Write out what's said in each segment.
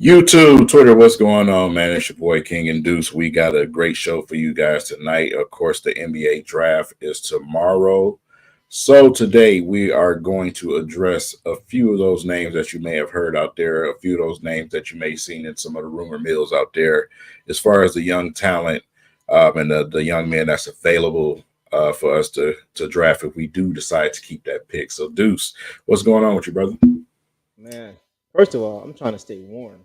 YouTube, Twitter, what's going on, man? It's your boy King Deuce. We got a great show for you guys tonight. Of course, the NBA draft is tomorrow. So today we are going to address a few of those names that you may have heard out there, a few of those names that you may have seen in some of the rumor mills out there, as far as the young talent and the young men that's available for us to draft if we do decide to keep that pick. So, Deuce, what's going on with you, brother? Man, first of all, I'm trying to stay warm.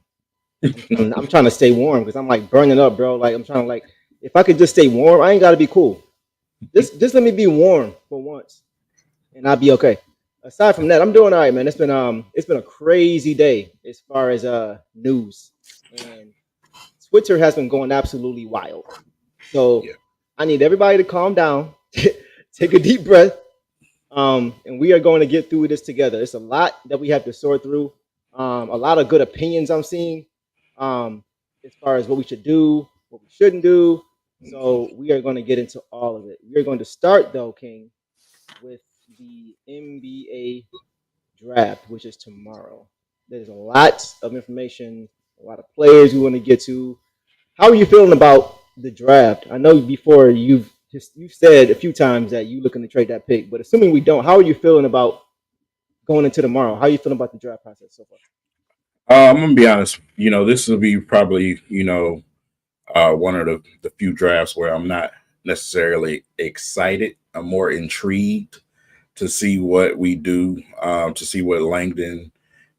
I'm trying to stay warm because I'm like burning up, bro. Like I'm trying to if I could just stay warm, I ain't got to be cool. Just let me be warm for once, and I'll be okay. Aside from that, I'm doing all right, man. It's been a crazy day as far as news, and Twitter has been going absolutely wild. So Yeah. I need everybody to calm down, take a deep breath, and we are going to get through this together. It's a lot that we have to sort through. A lot of good opinions I'm seeing, as far as what we should do, what we shouldn't do. So we are going to get into all of it. We are going to start though, King, with the NBA draft, which is tomorrow. There's a lot of information, a lot of players we want to get to. How are you feeling about the draft? I know before you've said a few times that you looking to trade that pick, but assuming we don't, how are you feeling about going into tomorrow? How are you feeling about the draft process so far? I'm gonna be honest. This will be probably one of the few drafts where I'm not necessarily excited. I'm more intrigued to see what we do, to see what Langdon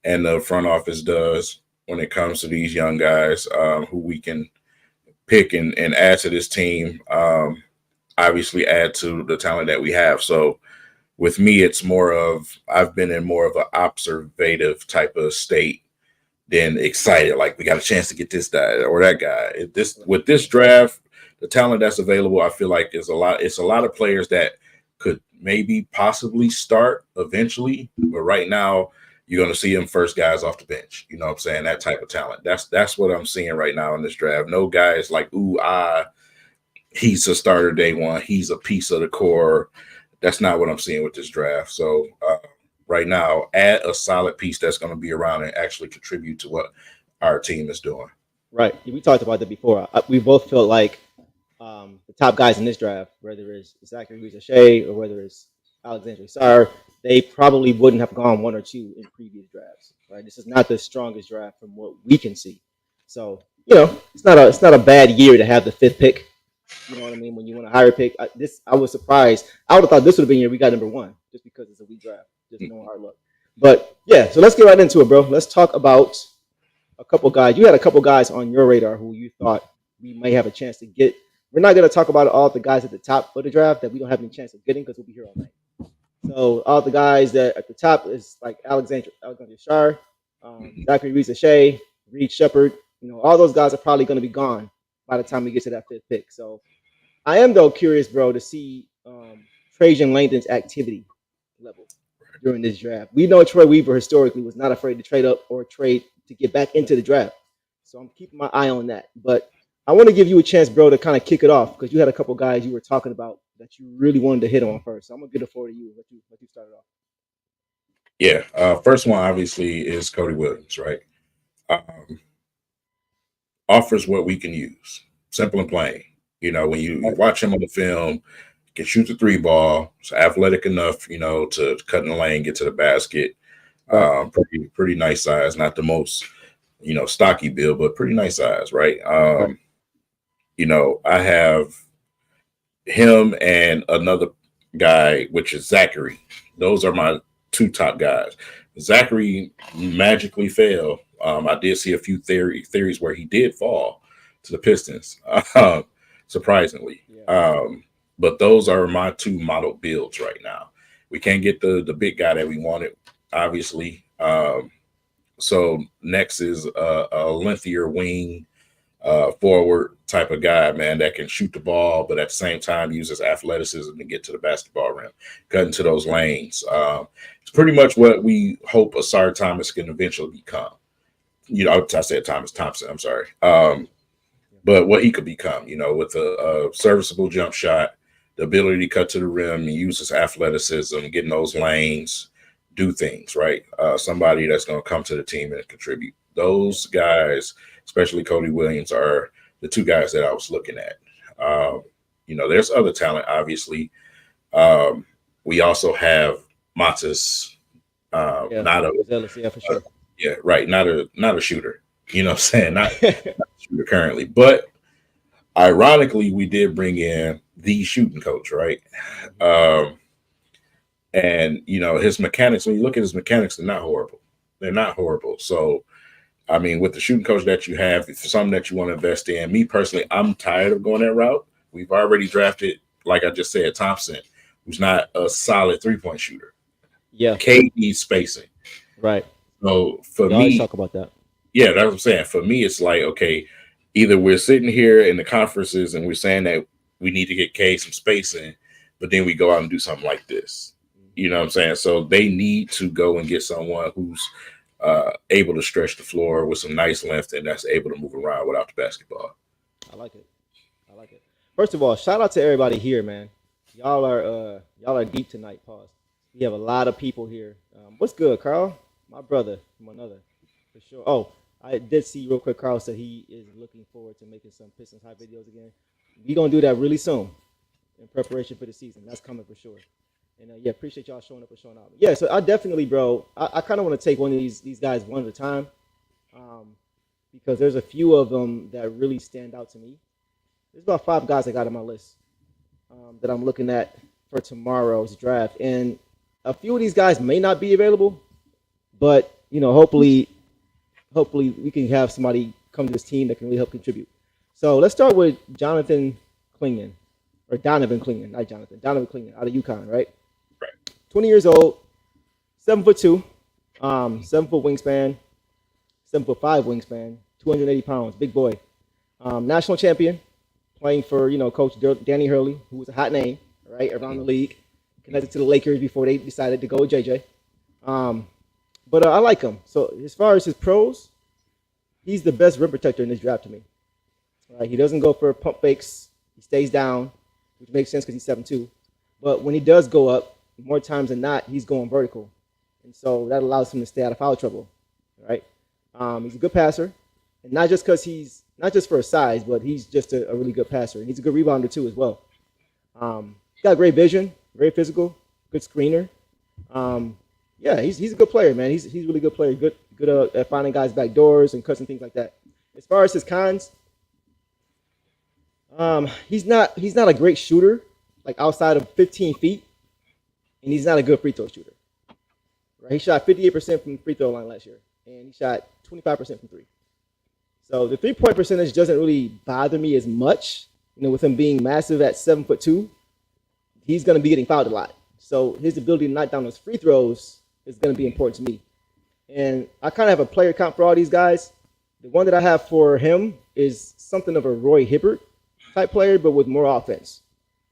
and the front office does when it comes to these young guys who we can pick and add to this team. Obviously, add to the talent that we have. So with me, it's more of I've been in more of an observative type of state than excited. Like we got a chance to get this guy or that guy. This with this draft, the talent that's available, I feel like is a lot. It's a lot of players that could maybe possibly start eventually, but right now you're going to see them first guys off the bench. You know what I'm saying? That type of talent. That's what I'm seeing right now in this draft. No guys like he's a starter day one. He's a piece of the core. That's not what I'm seeing with this draft. So right now, add a solid piece that's going to be around and actually contribute to what our team is doing. Right. We talked about that before. We both felt like the top guys in this draft, whether it's Zachary Shea or whether it's Alexandre Sarr, they probably wouldn't have gone one or two in previous drafts. Right. This is not the strongest draft from what we can see. So it's not a bad year to have the fifth pick. You know what I mean? When you want a higher pick, I was surprised. I would have thought this would have been year we got number one, just because it's a weak draft, just no hard luck. But yeah, so let's get right into it, bro. Let's talk about a couple guys. You had a couple guys on your radar who you thought we may have a chance to get. We're not going to talk about all the guys at the top of the draft that we don't have any chance of getting because we'll be here all night. So all the guys that at the top is like Alexander Shar, Zachary Shea, Reed Shepard. All those guys are probably going to be gone by the time we get to that fifth pick. So I am though curious, bro, to see Trajan Langdon's activity level during this draft. We know Troy Weaver historically was not afraid to trade up or trade to get back into the draft. So I'm keeping my eye on that. But I want to give you a chance, bro, to kind of kick it off because you had a couple guys you were talking about that you really wanted to hit on first. So I'm gonna get the floor to you. Let you start it off. Yeah. First one obviously is Cody Williams, right? Um, Offers what we can use. Simple and plain. When you watch him on the film, can shoot the three ball. It's athletic enough, to cut in the lane, get to the basket. Pretty nice size. Not the most, stocky build, but pretty nice size, right? I have him and another guy, which is Zachary. Those are my two top guys. Zachary magically fell. I did see a few theories where he did fall to the Pistons, surprisingly. Yeah. But those are my two model builds right now. We can't get the big guy that we wanted, obviously. So next is a lengthier wing forward type of guy, man, that can shoot the ball, but at the same time uses athleticism to get to the basketball rim, cut into those lanes. It's pretty much what we hope Asar Thomas can eventually become. I said Thomas Thompson, I'm sorry. But what he could become, with a serviceable jump shot, the ability to cut to the rim and use his athleticism, getting those lanes, do things, right? Somebody that's going to come to the team and contribute. Those guys, especially Cody Williams, are the two guys that I was looking at. Um, there's other talent, obviously. Um, we also have Matas, Yeah, not a, overzealous. Yeah, for sure. yeah, right, not a shooter. You know what I'm saying? Not a shooter currently, but ironically, we did bring in the shooting coach, right? Um, and his mechanics. When you look at his mechanics, they're not horrible. They're not horrible. So I mean, with the shooting coach that you have, if it's something that you want to invest in, me personally, I'm tired of going that route. We've already drafted, like I just said, Thompson, who's not a solid 3-point shooter. Yeah, K needs spacing. right. So for We always me, talk about that. yeah, that's what I'm saying. For me, it's like, okay, either we're sitting here in the conferences and we're saying that we need to get K some spacing, but then we go out and do something like this. You know what I'm saying? So they need to go and get someone who's able to stretch the floor with some nice length and that's able to move around without the basketball. I like it. I like it. First of all, shout out to everybody here, man. Y'all are deep tonight. Pause. We have a lot of people here. What's good, Carl? My brother from another, for sure. Oh, I did see real quick. Carl said he is looking forward to making some Pistons high videos again. We gonna do that really soon in preparation for the season. That's coming for sure. And yeah, appreciate y'all showing up and showing out. Yeah, so I definitely, bro. I kind of want to take one of these guys one at a time, um, because there's a few of them that really stand out to me. There's about 5 guys I got on my list that I'm looking at for tomorrow's draft, and a few of these guys may not be available, but hopefully we can have somebody come to this team that can really help contribute. So let's start with Jonathan Clingan, or Donovan Clingan, not Jonathan. Donovan Clingan out of UConn, right? Right. 20 years old, 7'2", 7-foot wingspan, 7'5" wingspan, 280 pounds, big boy. National champion, playing for Coach Danny Hurley, who was a hot name, right, around the league. Connected to the Lakers before they decided to go with JJ. But I like him. So as far as his pros, he's the best rim protector in this draft to me. Right? He doesn't go for pump fakes. He stays down, which makes sense because he's 7'2". But when he does go up, more times than not, he's going vertical. And so that allows him to stay out of foul trouble. Right? He's a good passer. And not just because he's, not just for his size, but he's just a really good passer. And he's a good rebounder too as well. He's got great vision, very physical, good screener. Yeah, he's a good player, man. He's a really good player. Good at finding guys back doors and cuts and things like that. As far as his cons, he's not a great shooter, like outside of 15 feet, and he's not a good free throw shooter. Right? He shot 58% from the free throw line last year, and he shot 25% from 3. So the 3-point percentage doesn't really bother me as much. With him being massive at 7'2", he's going to be getting fouled a lot. So his ability to knock down those free throws is going to be important to me. And I kind of have a player count for all these guys. The one that I have for him is something of a Roy Hibbert type player, but with more offense.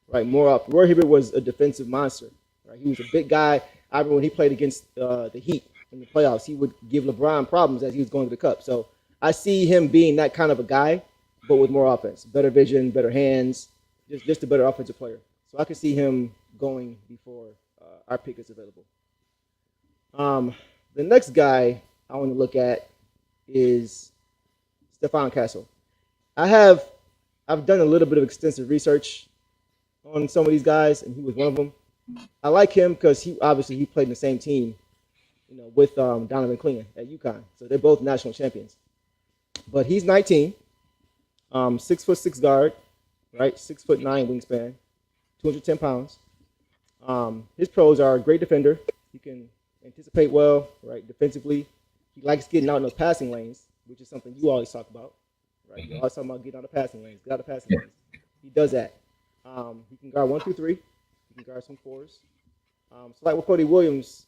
Right, Roy Hibbert was a defensive monster. Right, he was a big guy. I remember when he played against the Heat in the playoffs, he would give LeBron problems as he was going to the cup. So I see him being that kind of a guy, but with more offense, better vision, better hands, just a better offensive player. So I can see him going before our pick is available. The next guy I want to look at is Stephon Castle. I've done a little bit of extensive research on some of these guys, and he was one of them. I like him because he played in the same team, with Donovan Clingan at UConn. So they're both national champions. But he's 19, 6'6" guard, right? 6'9" wingspan, 210 pounds. His pros are a great defender. He can anticipate well, right? Defensively, he likes getting out in those passing lanes, which is something you always talk about, right? You always talking about getting out of passing lanes. Get out of passing lanes. He does that. He can guard 1 through 3. He can guard some 4s. So like with Cody Williams,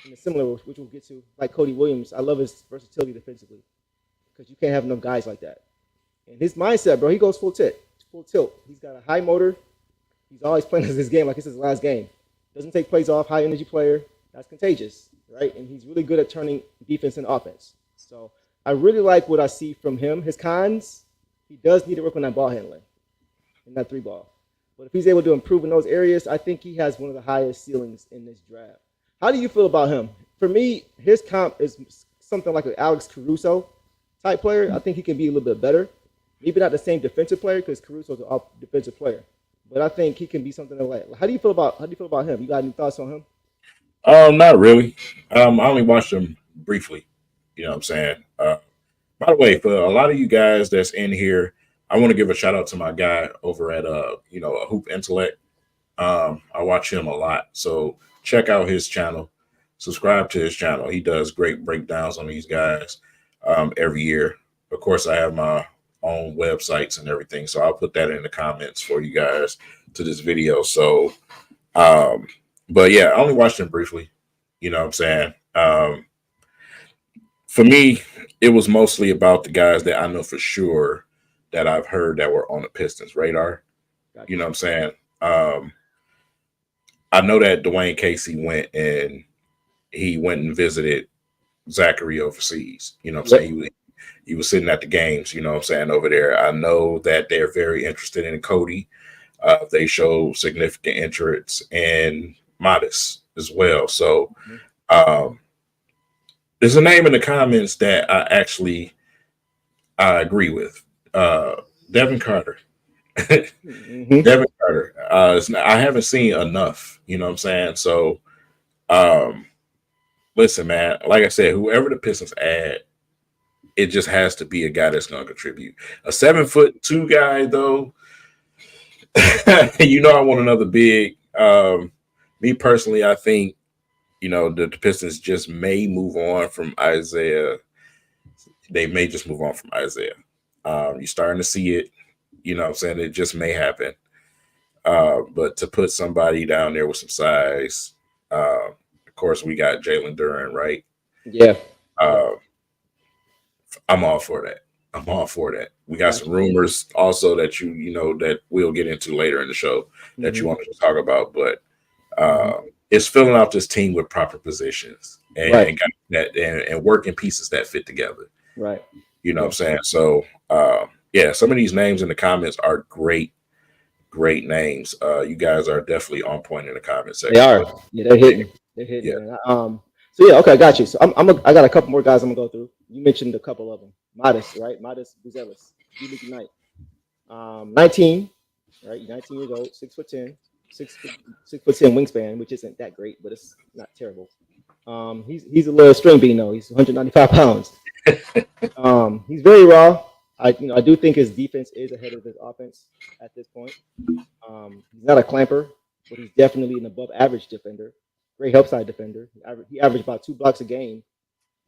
in a similar, which we'll get to, like Cody Williams, I love his versatility defensively because you can't have enough guys like that. And his mindset, bro, he goes full tilt. He's got a high motor. He's always playing his game like it's his last game. Doesn't take plays off, high energy player. That's contagious, right? And he's really good at turning defense into offense. So I really like what I see from him. His cons, he does need to work on that ball handling and that 3-ball. But if he's able to improve in those areas, I think he has one of the highest ceilings in this draft. How do you feel about him? For me, his comp is something like Alex Caruso type player. I think he can be a little bit better. Maybe not the same defensive player because Caruso's an off defensive player, but I think he can be something like. How do you feel about him? You got any thoughts on him? Not really. I only watched him briefly. You know what I'm saying? By the way, for a lot of you guys that's in here, I want to give a shout out to my guy over at a Hoop Intellect. I watch him a lot. So check out his channel. Subscribe to his channel. He does great breakdowns on these guys every year. Of course, I have my own websites and everything. So I'll put that in the comments for you guys to this video. So um, but yeah, I only watched him briefly. You know what I'm saying? For me, it was mostly about the guys that I know for sure that I've heard that were on the Pistons radar. You Gotcha. know what I'm saying? Um, I know that Dwayne Casey went and visited Zachary overseas. You know what I'm Yep. saying? He was sitting at the games, you know what I'm saying, over there. I know that they're very interested in Cody. They show significant interest in Modest as well. So Mhm. um, there's a name in the comments that I agree with. Devin Carter. Mhm. Devin Carter. I haven't seen enough. You know what I'm saying? So um, listen, man. Like I said, whoever the Pistons add, it just has to be a guy that's going to contribute. A 7'2" guy, though, I want another big. Me personally, I think the Pistons just may move on from Isaiah. They may just move on from Isaiah. You're starting to see it. You know what I'm saying? It just may happen. But to put somebody down there with some size, of course, we got Jalen Duran, right? Yeah. Yep. Uh, I'm all for that. I'm all for that. We got some Gotcha. rumors also that that we'll get into later in the show that you Mhm. wanted to talk about, but Mhm. it's filling out this team with proper positions Right. and got that and working pieces that fit together. Right. You know what I'm Yeah. saying? So yeah, some of these names in the comments are great, great names. You guys are definitely on point in the comment They section. are. But Yeah, they're dig hitting. it. They're hitting, Yeah. man. So yeah, okay, I got you. So I got a couple more guys I'm gonna go through. You mentioned a couple of them. Modest, right? Modest Buzelis, G League Ignite. 19, right? 19 years old, 6'10", 6'10" wingspan, which isn't that great, but it's not terrible. He's a little string bean though. He's 195 pounds. He's very raw. I do think his defense is ahead of his offense at this point. He's not a clamper, but he's definitely an above average defender. Great help side defender. He averaged about 2 blocks a game,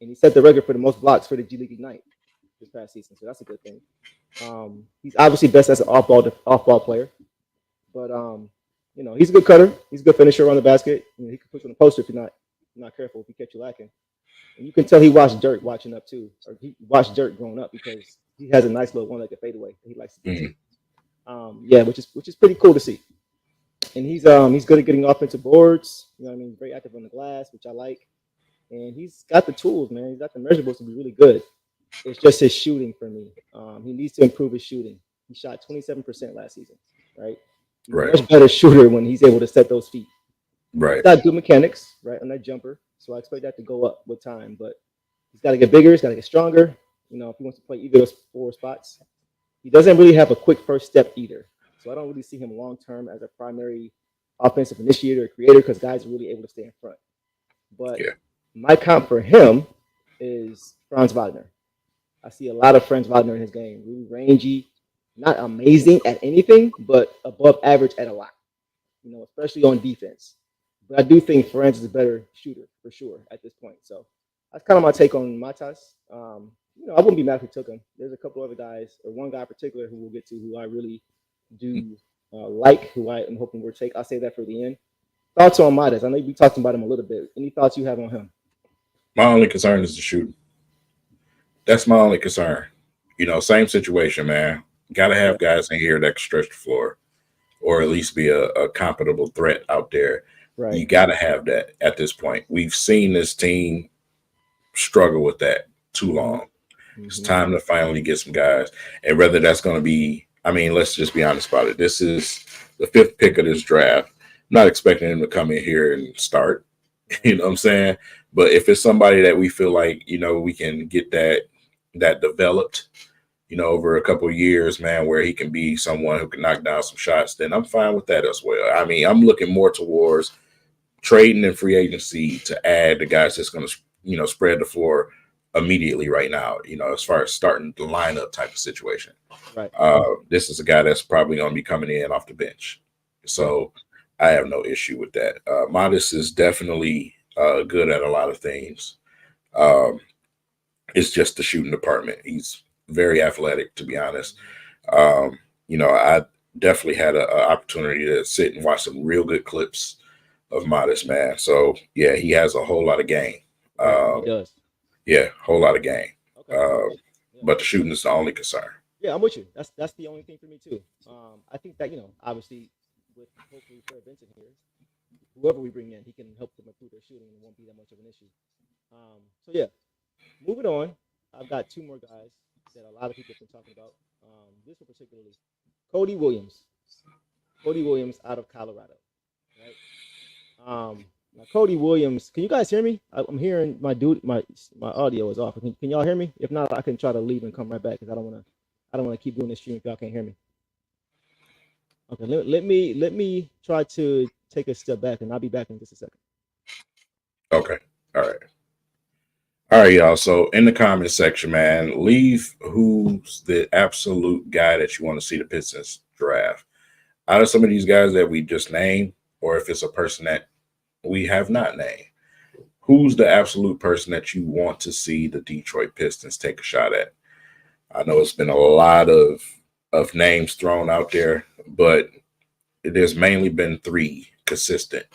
and he set the record for the most blocks for the G League Ignite this past season. So that's a good thing. He's obviously best as an off ball player, but he's a good cutter. He's a good finisher on the basket. He can put you on the poster if you're not careful if he catch you lacking. And you can tell he watched Dirk watching up too, or he watched Dirk growing up because he has a nice little one-legged fadeaway that he likes to get to. Mhm. Yeah, which is pretty cool to see. And he's good at getting offensive boards. You know what I mean? Very active on the glass, which I like. And he's got the tools, man. He's got the measurables to be really good. It's just his shooting for me. He needs to improve his shooting. He shot 27% last season, right? He's a Right. much better shooter when he's able to set those feet. He's Right. got good mechanics, right, on that jumper. So I expect that to go up with time. But he's got to get bigger. He's got to get stronger. If he wants to play either of those four spots, he doesn't really have a quick first step either. So I don't really see him long term as a primary offensive initiator or creator because guys are really able to stay in front. But Yeah. my comp for him is Franz Wagner. I see a lot of Franz Wagner in his game. Really rangy, not amazing at anything, but above average at a lot. Especially on defense. But I do think Franz is a better shooter for sure at this point. So that's kind of my take on Matas. I wouldn't be mad if we took him. There's a couple other guys, or one guy in particular who we'll get to, who I really do like, who I am hoping we'll take. I'll say that for the end. Thoughts on Matas? I know we talked about him a little bit. Any thoughts you have on him? My only concern is the shooting. That's my only concern. Same situation, man. Got to Yeah, have guys in here that can stretch the floor, or at least be a compatible threat out there. right. You got to have that at this point. We've seen this team struggle with that too Mm-hmm. long. It's Mm-hmm. time to finally get some guys. And whether that's going to be, I mean, let's just be honest about it. This is the fifth pick of this draft. I'm not expecting him to come in here and start. Right. You know what I'm saying? But if it's somebody that we feel like, we can get that, that developed, over a couple of years, man, where he can be someone who can knock down some shots, then I'm fine with that as well. I mean, I'm looking more towards trading and free agency to add the guys that's going to, spread the floor immediately right now, as far as starting the lineup type of situation. Right. This is a guy that's probably going to be coming in off the bench. So I have no issue with that. Modest is definitely good at a lot of things. It's just the shooting department. He's very athletic, to be honest. I definitely had an opportunity to sit and watch some real good clips of Modest, man. So yeah, he has a whole lot of game. He does. Yeah, whole lot of game. Okay. But the shooting is the only concern. Yeah, I'm with you. That's the only thing for me too. I think that obviously with hopefully Fred Benson here, whoever we bring in, he can help them improve their shooting and it won't be that much of an issue. So yeah, moving on. I've got two more guys that a lot of people have been talking about. This one particularly, Cody Williams. Cody Williams out of Colorado, right? Now Cody Williams, can you guys hear me? I'm hearing my audio is off. Can y'all hear me? If not, I can try to leave and come right back because I don't want to keep doing this stream if y'all can't hear me. Okay, let me try to take a step back and I'll be back in just a second. Okay, all right, y'all. So in the comment section, man, leave who's the absolute guy that you want to see the Pistons draft. Out of some of these guys that we just named, or if it's a person that we have not named, who's the absolute person that you want to see the Detroit Pistons take a shot at? I know it's been a lot of names thrown out there, but there's mainly been three consistent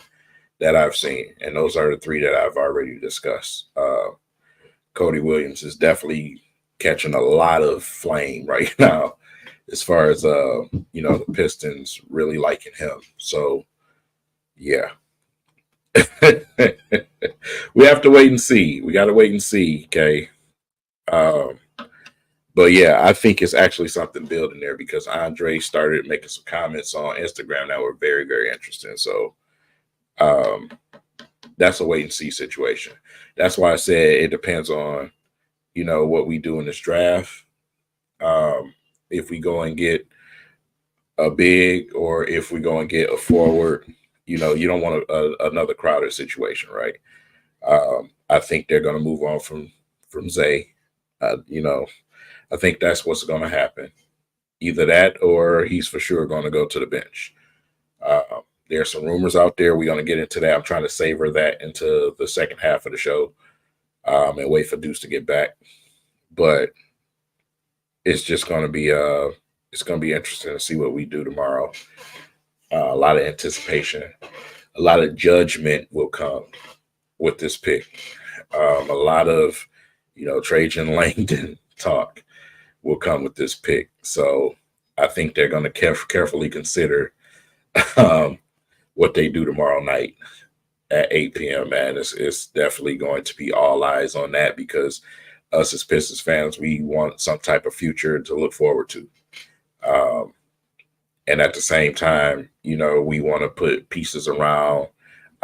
that I've seen, and those are the three that I've already discussed. Cody Williams is definitely catching a lot of flame right now as far as, the Pistons really liking him. So, yeah. We have to wait and see. We got to wait and see, okay? But, yeah, I think it's actually something building there because Andre started making some comments on Instagram that were very, very interesting. So, that's a wait and see situation. That's why I said it depends on, what we do in this draft. If we go and get a big or if we go and get a forward, you don't want another Crowder situation, right? I think they're going to move on from Zay. I think that's what's going to happen. Either that or he's for sure going to go to the bench. There's some rumors out there. We're going to get into that. I'm trying to savor that into the second half of the show and wait for Deuce to get back. But it's just going to be interesting to see what we do tomorrow. A lot of anticipation, a lot of judgment will come with this pick. A lot of, Trajan Langdon talk will come with this pick. So I think they're going to carefully consider what they do tomorrow night at 8 p.m., man. It's definitely going to be all eyes on that because us as Pistons fans, we want some type of future to look forward to. And at the same time, we want to put pieces around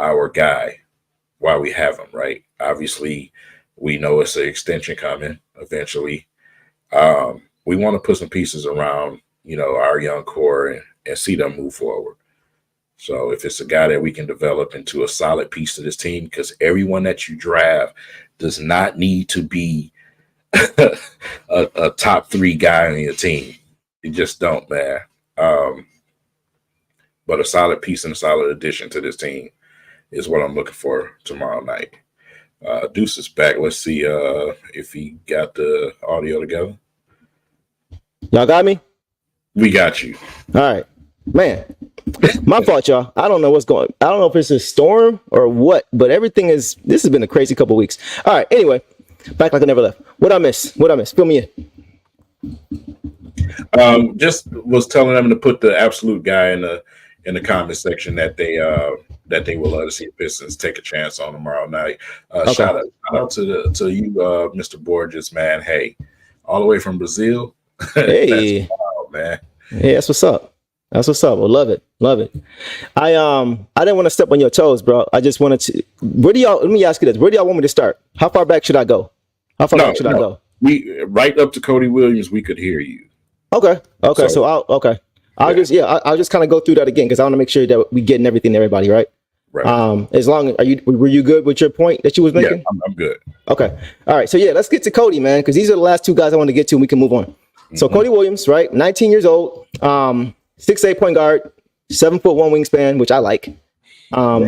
our guy while we have him, right? Obviously, we know it's an extension coming eventually. We want to put some pieces around, our young core and see them move forward. So if it's a guy that we can develop into a solid piece of this team, because everyone that you draft does not need to be a top three guy on your team. You just don't, man. But a solid piece and a solid addition to this team is what I'm looking for tomorrow night. Deuce is back. Let's see if he got the audio together. Y'all got me? We got you. All right. Man, my fault, y'all. I don't know what's going on. I don't know if it's a storm or what, but this has been a crazy couple weeks. All right. Anyway, back like I never left. What I miss? Fill me in. Just was telling them to put the absolute guy in the comment section that they will love to see the Pistons take a chance on tomorrow night. Okay. Shout out to you, Mr. Borges, man. Hey, all the way from Brazil. Hey, that's wild, man. Hey, that's what's up. Well, love it. I didn't want to step on your toes, bro. I just wanted to. Let me ask you this. Where do y'all want me to start? How far back should I go? we right up to Cody Williams, we could hear you. Okay. So, I'll just kind of go through that again because I want to make sure that we getting everything to everybody, right? right. As long as were you good with your point that you was making? Yeah, I'm good. Okay. All right. So yeah, let's get to Cody, man, because these are the last two guys I want to get to and we can move on. So Cody Williams, right? 19 years old, 6'8" point guard, 7'1" wingspan, which I like.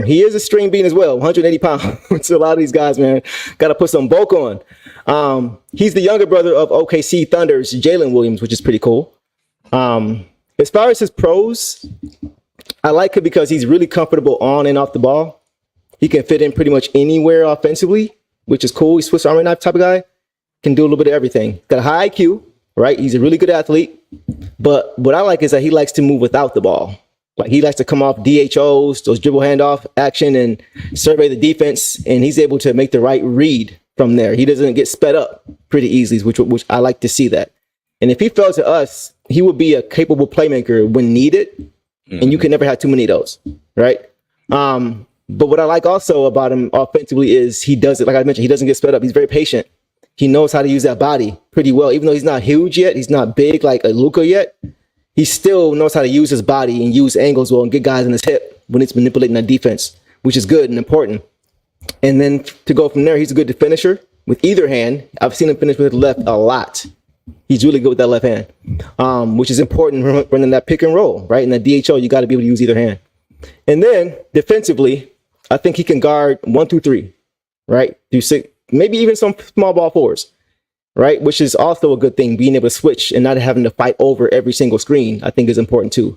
He is a string bean as well, 180 pounds. So a lot of these guys, man, got to put some bulk on. He's the younger brother of OKC Thunder's Jalen Williams, which is pretty cool. As far as his pros, I like it because he's really comfortable on and off the ball. He can fit in pretty much anywhere offensively, which is cool. He's Swiss Army knife type of guy. Can do a little bit of everything. Got a high IQ, right? He's a really good athlete. But what I like is that he likes to move without the ball. Like he likes to come off DHOs, those dribble handoff action, and survey the defense. And he's able to make the right read from there. He doesn't get sped up pretty easily, which I like to see that. And if he fell to us, he would be a capable playmaker when needed. And you can never have too many of those, right? But what I like also about him offensively is he does it, like I mentioned, he doesn't get sped up. He's very patient. He knows how to use that body pretty well. Even though he's not huge yet, he's not big like a Luka yet, he still knows how to use his body and use angles well and get guys in his hip when it's manipulating that defense, which is good and important. And then to go from there, he's a good finisher with either hand. I've seen him finish with the left a lot. He's really good with that left hand, which is important running that pick and roll, right? In that DHO, you got to be able to use either hand. And then defensively, I think he can guard 1 through 3, right? Through 6, maybe even some small ball fours, right? Which is also a good thing. Being able to switch and not having to fight over every single screen, I think is important too.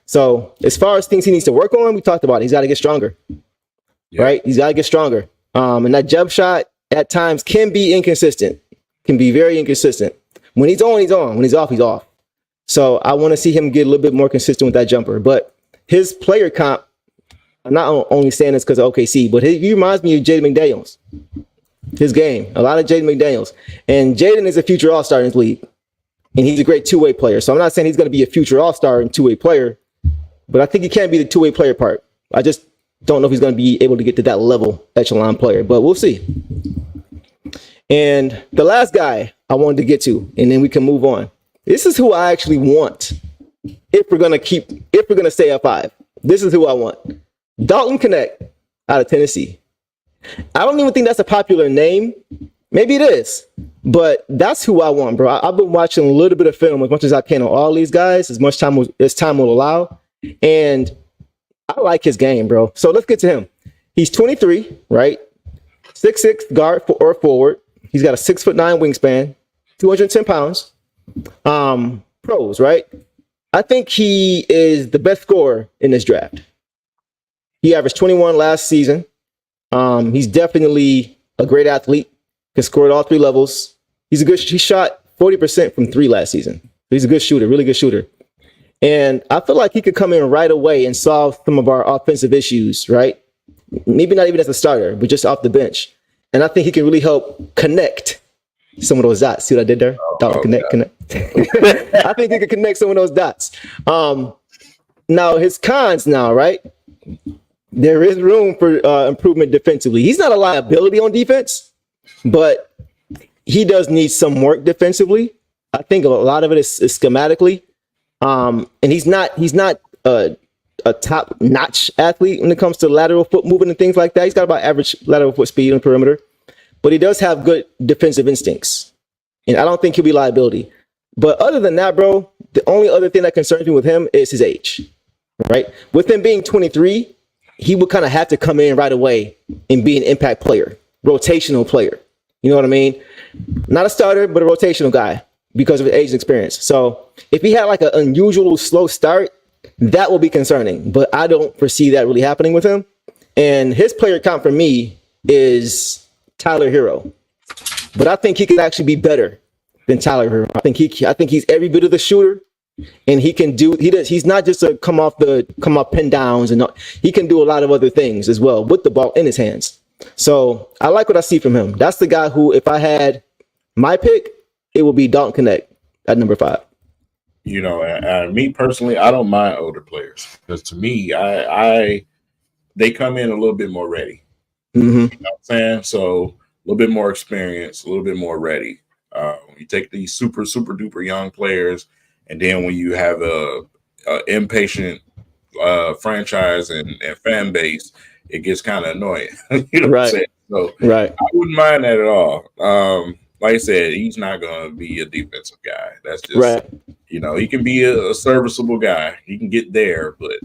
So as far as things he needs to work on, we talked about it. He's got to get stronger, right? He's got to get stronger. And that jump shot at times can be inconsistent, can be very inconsistent. When he's on, he's on. When he's off, he's off. So I want to see him get a little bit more consistent with that jumper. But his player comp, I'm not only saying this because of OKC, but he reminds me of Jaden McDaniels. His game, a lot of Jaden McDaniels. And Jaden is a future all-star in this league. And he's a great two-way player. So I'm not saying he's going to be a future all-star and two-way player, but I think he can be the two-way player part. I just don't know if he's going to be able to get to that level echelon player, but we'll see. And the last guy I wanted to get to, and then we can move on. This is who I actually want if we're going to stay at 5. This is who I want. Dalton Connect out of Tennessee. I don't even think that's a popular name. Maybe it is, but that's who I want, bro. I've been watching a little bit of film as much as I can on all these guys, as much time as time will allow. And I like his game, bro. So let's get to him. He's 23, right? 6'6" guard or forward. He's got a 6'9" wingspan, 210 pounds. Pros, right? I think he is the best scorer in this draft. He averaged 21 last season. He's definitely a great athlete. Can score at all 3 levels. He shot 40% from 3 last season. He's a good shooter, really good shooter. And I feel like he could come in right away and solve some of our offensive issues, right? Maybe not even as a starter, but just off the bench. And I think he can really help connect some of those dots. See what I did there? Connect. I think he can connect some of those dots. Now, his cons now, right? There is room for improvement defensively. He's not a liability on defense, but he does need some work defensively. I think a lot of it is schematically. And he's not a top-notch athlete when it comes to lateral foot movement and things like that. He's got about average lateral foot speed on the perimeter, but he does have good defensive instincts. And I don't think he'll be liability. But other than that, bro, the only other thing that concerns me with him is his age, right? With him being 23, he would kind of have to come in right away and be an impact player, rotational player. You know what I mean? Not a starter, but a rotational guy because of his age and experience. So if he had like an unusual slow start, that will be concerning. But I don't foresee that really happening with him. And his player count for me is Tyler Hero. But I think he could actually be better than Tyler Hero. I think he's every bit of the shooter. And he's not just a come off pin downs, and he can do a lot of other things as well with the ball in his hands. So I like what I see from him. That's the guy who, if I had my pick, it would be Dalton Connect at number 5. You know, me personally, I don't mind older players because to me, they come in a little bit more ready. Mm-hmm. You know what I'm saying? So a little bit more experience, a little bit more ready. When you take these super duper young players, and then when you have a impatient franchise and fan base, it gets kind of annoying. You know what I'm Right. saying? So Right. I wouldn't mind that at all. Like I said, he's not going to be a defensive guy. That's just, Right. he can be a serviceable guy. He can get there, but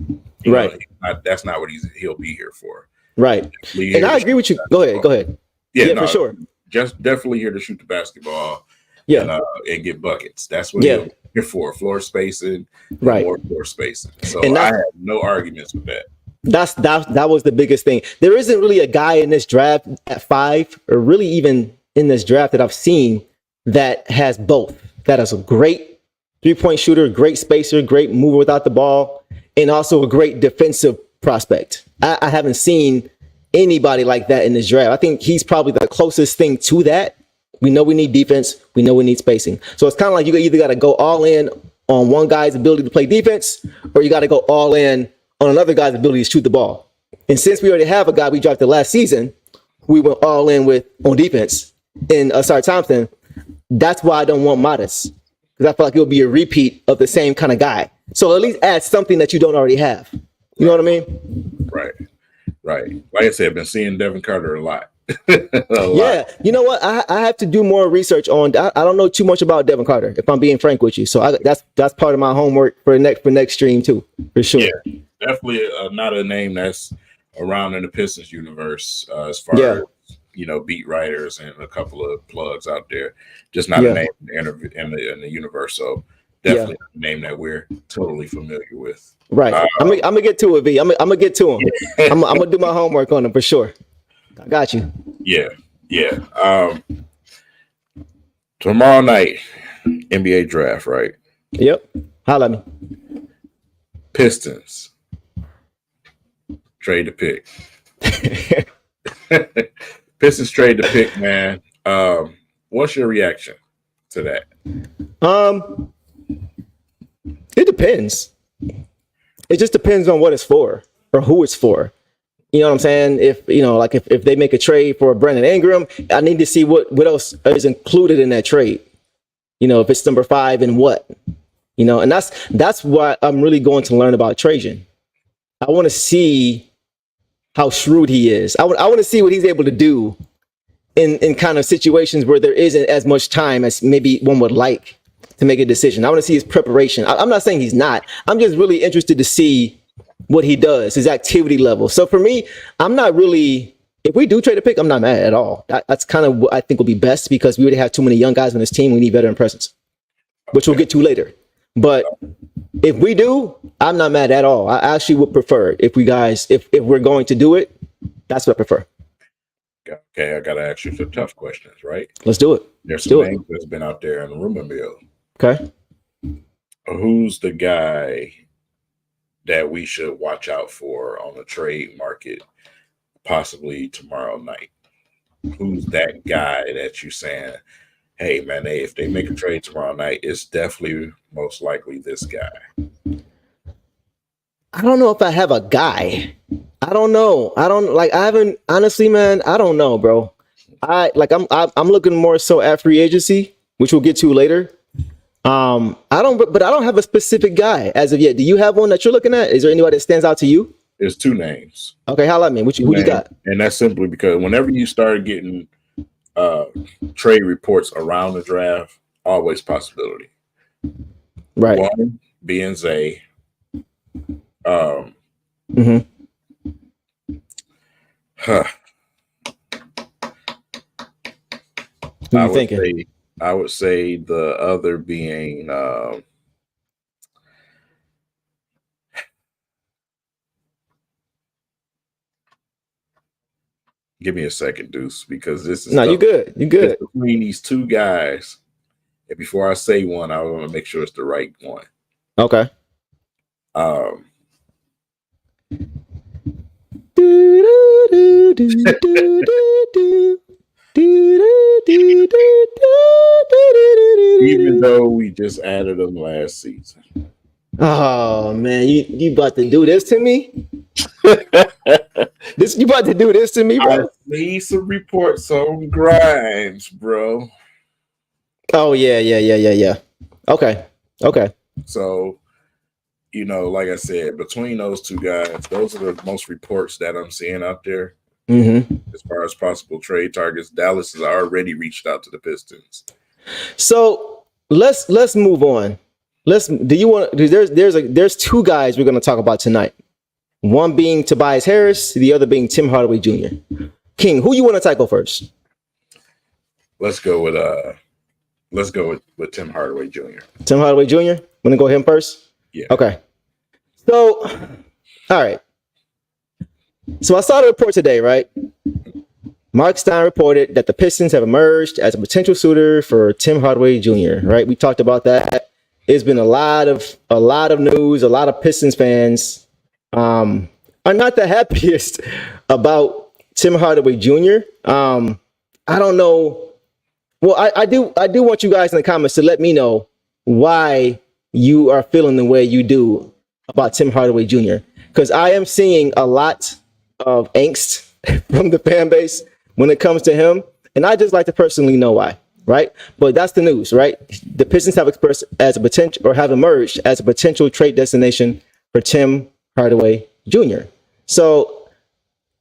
Right. that's not what he'll be here for. Right. And I agree with you. Go ahead. Go ahead. Yeah, for sure. Just definitely here to shoot the basketball. Yeah. And get buckets. That's what he'll be here for. Floor spacing, right. More floor spacing. So and I have no arguments with that. That was the biggest thing. There isn't really a guy in this draft at 5, or really even in this draft that I've seen that has both. That is a great 3-point shooter, great spacer, great mover without the ball, and also a great defensive prospect. I haven't seen anybody like that in this draft. I think he's probably the closest thing to that. We know we need defense. We know we need spacing. So it's kind of like you either got to go all in on one guy's ability to play defense, or you got to go all in on another guy's ability to shoot the ball. And since we already have a guy we drafted last season, we went all in on defense in Asar Thompson. That's why I don't want Modest, because I feel like it'll be a repeat of the same kind of guy. So at least add something that you don't already have. You know what I mean? Right. Like I said, I've been seeing Devin Carter a lot. Yeah, you know what? I have to do more research on. I don't know too much about Devin Carter, if I'm being frank with you. So that's part of my homework for next stream too, for sure. Yeah, definitely not a name that's around in the Pistons universe as far as beat writers and a couple of plugs out there. Just not a name in the universe. So definitely a name that we're totally familiar with. Right. I'm gonna get to it, V. I'm gonna get to him. I'm gonna do my homework on him for sure. I got you. Yeah. Tomorrow night, NBA draft, right? Yep. Holla at me. Pistons. Trade the pick. Pistons trade the pick, man. What's your reaction to that? It depends. It just depends on what it's for or who it's for. You know what I'm saying? If they make a trade for Brandon Ingram, I need to see what else is included in that trade. If it's number 5 and what, and that's what I'm really going to learn about Trajan. I want to see how shrewd he is. I want to see what he's able to do in kind of situations where there isn't as much time as maybe one would like to make a decision. I want to see his preparation. I'm not saying he's not. I'm just really interested to see what he does, his activity level. So for me, I'm not really, if we do trade a pick, I'm not mad at all. That's kind of what I think will be best, because we already have too many young guys on this team. We need veteran presence, which we'll get to later. But if we do, I'm not mad at all. I actually would prefer it if we're going to do it, that's what I prefer. Okay, I got to ask you some tough questions, right? Let's do it. There's some names that's been out there in the rumor mill. Okay. Who's the guy that we should watch out for on the trade market possibly tomorrow night? Who's that guy that you're saying, hey, man, if they make a trade tomorrow night, it's definitely most likely this guy? I don't know if I have a guy. I don't know. I haven't, honestly, man, I don't know, bro. I'm looking more so at free agency, which we'll get to later. I don't have a specific guy as of yet. Do you have one that you're looking at? Is there anybody that stands out to you? There's 2 names. Okay, holla at me. Who you got? And that's simply because whenever you start getting trade reports around the draft, always possibility. Right. One being Zay. Who you thinking? I would say the other being give me a second, Deuce, because this is you good. You good. Between these 2 guys, and before I say one, I want to make sure it's the right one. Okay. Even though we just added them last season. Oh man, you about to do this to me? You about to do this to me, bro? I need some reports on Grimes, bro. Oh yeah. Okay. So, like I said, between those two guys, those are the most reports that I'm seeing out there Mm-hmm. as far as possible trade targets. Dallas has already reached out to the Pistons. So let's move on. Do you want? There's two guys we're going to talk about tonight. One being Tobias Harris, the other being Tim Hardaway Jr. King, who you want to tackle first? Let's go with Tim Hardaway Jr. Tim Hardaway Jr. Want to go him first? Yeah. Okay. So, all right. So I saw the report today, right? Mark Stein reported that the Pistons have emerged as a potential suitor for Tim Hardaway Jr. Right? We talked about that. It's been a lot of news. A lot of Pistons fans are not the happiest about Tim Hardaway Jr. I don't know. Well, I do want you guys in the comments to let me know why you are feeling the way you do about Tim Hardaway Jr. Because I am seeing a lot of angst from the fan base when it comes to him, and I just like to personally know why, right? But that's the news, right? The Pistons have expressed as a potential, or have emerged as a potential trade destination for Tim Hardaway Jr. So,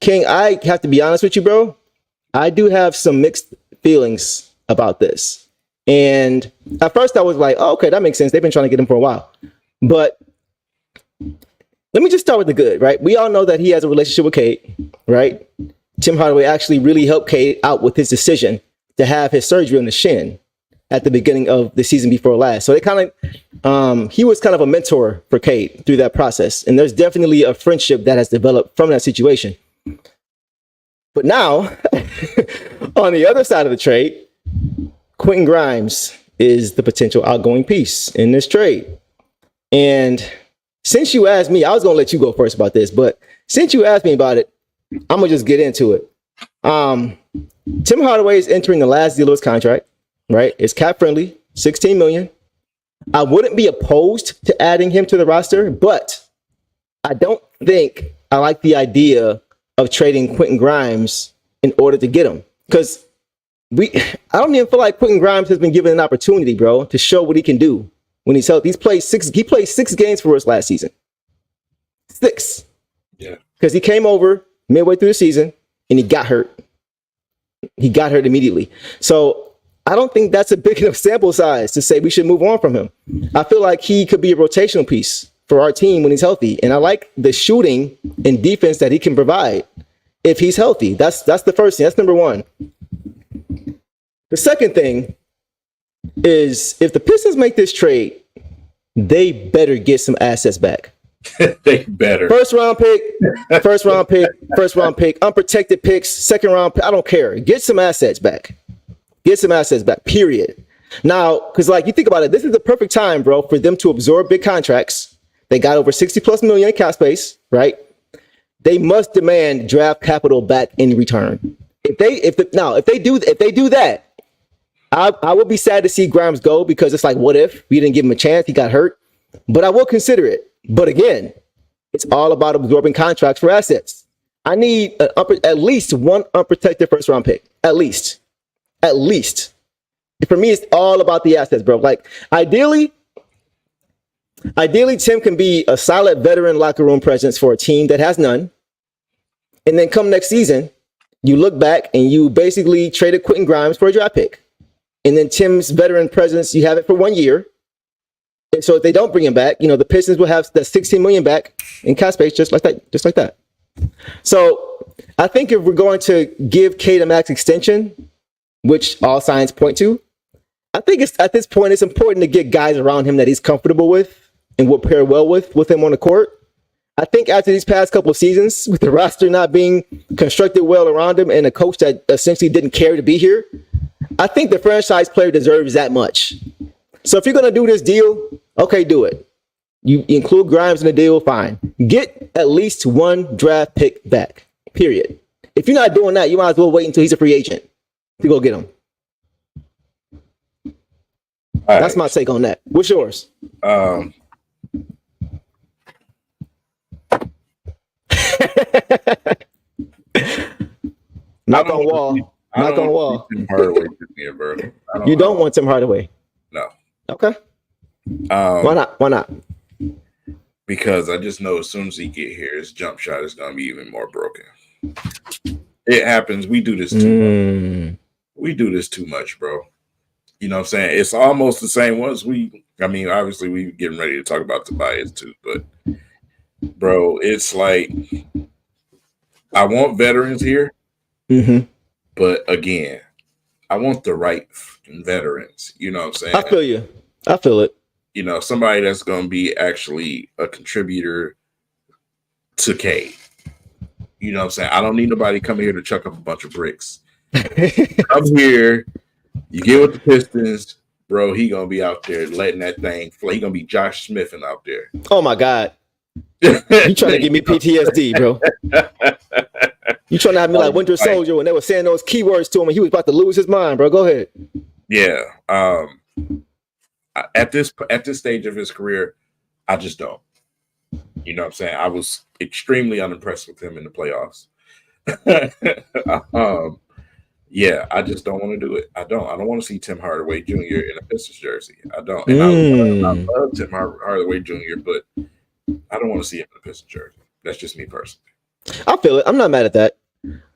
King, I have to be honest with you, bro. I do have some mixed feelings about this. And at first I was like, oh, okay, that makes sense. They've been trying to get him for a while. But let me just start with the good, right? We all know that he has a relationship with Kate, right? Tim Hardaway actually really helped Kate out with his decision to have his surgery on the shin at the beginning of the season before last. So they kind of, he was kind of a mentor for Kate through that process. And there's definitely a friendship that has developed from that situation. But now, on the other side of the trade, Quentin Grimes is the potential outgoing piece in this trade. And since you asked me, I was going to let you go first about this, but since you asked me about it, I'm going to just get into it. Tim Hardaway is entering the last deal of his contract, right? It's cap friendly, $16 million. I wouldn't be opposed to adding him to the roster, but I don't think I like the idea of trading Quentin Grimes in order to get him. Because I don't even feel like Quentin Grimes has been given an opportunity, bro, to show what he can do when he's healthy. He played six games for us last season. 6. Yeah. Because he came over midway through the season and he got hurt. He got hurt immediately. So I don't think that's a big enough sample size to say we should move on from him. I feel like he could be a rotational piece for our team when he's healthy. And I like the shooting and defense that he can provide if he's healthy. That's the first thing. That's number one. The second thing is if the Pistons make this trade, they better get some assets back. They better. First round pick, unprotected picks, second round pick. I don't care. Get some assets back. Period. Now, because like you think about it, this is the perfect time, bro, for them to absorb big contracts. They got over 60 plus million in cap space, right? They must demand draft capital back in return. If they do that, I would be sad to see Grimes go because it's like, what if we didn't give him a chance? He got hurt, but I will consider it. But again, it's all about absorbing contracts for assets. I need at least one unprotected first round pick. At least. For me, it's all about the assets, bro. Like ideally, Tim can be a solid veteran locker room presence for a team that has none. And then come next season, you look back and you basically traded Quentin Grimes for a draft pick. And then Tim's veteran presence, you have it for 1 year. And so if they don't bring him back, the Pistons will have that $16 million back in cap space just like that. So I think if we're going to give Kate a max extension, which all signs point to, I think at this point it's important to get guys around him that he's comfortable with and will pair well with him on the court. I think after these past couple of seasons, with the roster not being constructed well around him and a coach that essentially didn't care to be here, I think the franchise player deserves that much. So if you're going to do this deal, okay, do it. You include Grimes in the deal, fine. Get at least one draft pick back, period. If you're not doing that, you might as well wait until he's a free agent to go get him. That's my take on that. What's yours? Knock on wall. I Knock on don't the want wall. Tim Hardaway Jr., bro. You don't want Tim Hardaway. No. Okay. Why not? Why not? Because I just know as soon as he get here, his jump shot is going to be even more broken. It happens. We do this too much. We do this too much, bro. You know what I'm saying? It's almost the same ones obviously we getting ready to talk about Tobias too, but bro, it's like I want veterans here, but again, I want the right veterans. You know what I'm saying? I feel you. I feel it. You know, somebody that's going to be actually a contributor to K. You know what I'm saying? I don't need nobody coming here to chuck up a bunch of bricks. Come here. You get with the Pistons, bro, he going to be out there letting that thing fly. He going to be Josh Smithin out there. Oh, my God. You trying to give me PTSD, bro. You trying to have me like Winter Soldier when they were saying those keywords to him and he was about to lose his mind, bro. Go ahead. Yeah. At this stage of his career, I just don't. You know what I'm saying? I was extremely unimpressed with him in the playoffs. Yeah, I just don't want to do it. I don't want to see Tim Hardaway Jr. in a Pistons jersey. I don't. And I love Tim Hardaway Jr., but I don't want to see him in a Pistons jersey. That's just me personally. I feel it. I'm not mad at that.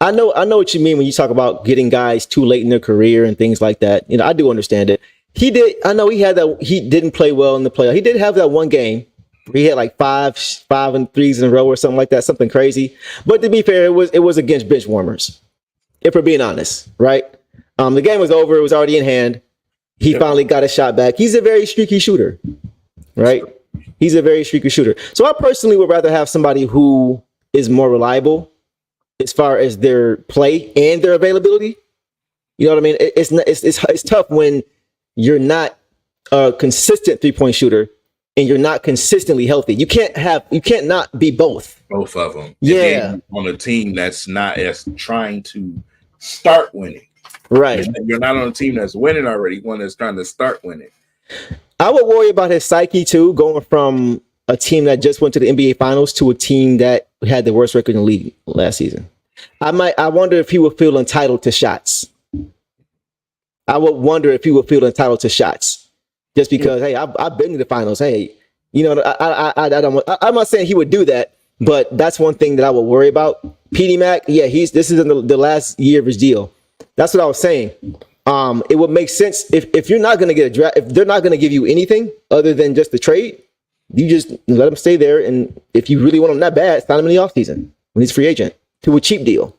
I know what you mean when you talk about getting guys too late in their career and things like that. You know, I do understand it. He did. I know he had that. He didn't play well in the playoff. He did have that one game where he had like five and threes in a row or something like that, something crazy. But to be fair, it was against bench warmers. If we're being honest, right? The game was over. It was already in hand. He finally got a shot back. He's a very streaky shooter, right? He's a very streaky shooter. So I personally would rather have somebody who is more reliable as far as their play and their availability. You know what I mean? It's tough when you're not a consistent 3-point shooter and you're not consistently healthy. You can't not be both. Both of them. Yeah. On a team that's not as trying to start winning. Right. You're not on a team that's winning already, one that's trying to start winning. I would worry about his psyche too, going from a team that just went to the NBA Finals to a team that had the worst record in the league last season. I wonder if he would feel entitled to shots. I would wonder if he would feel entitled to shots just because, hey, I've been to the finals. Hey, you know, I'm not saying he would do that, but that's one thing that I would worry about. PD Mac, yeah, this is in the last year of his deal. That's what I was saying. It would make sense if you're not going to get a draft, if they're not going to give you anything other than just the trade, you just let him stay there. And if you really want him that bad, sign him in the offseason when he's a free agent to a cheap deal.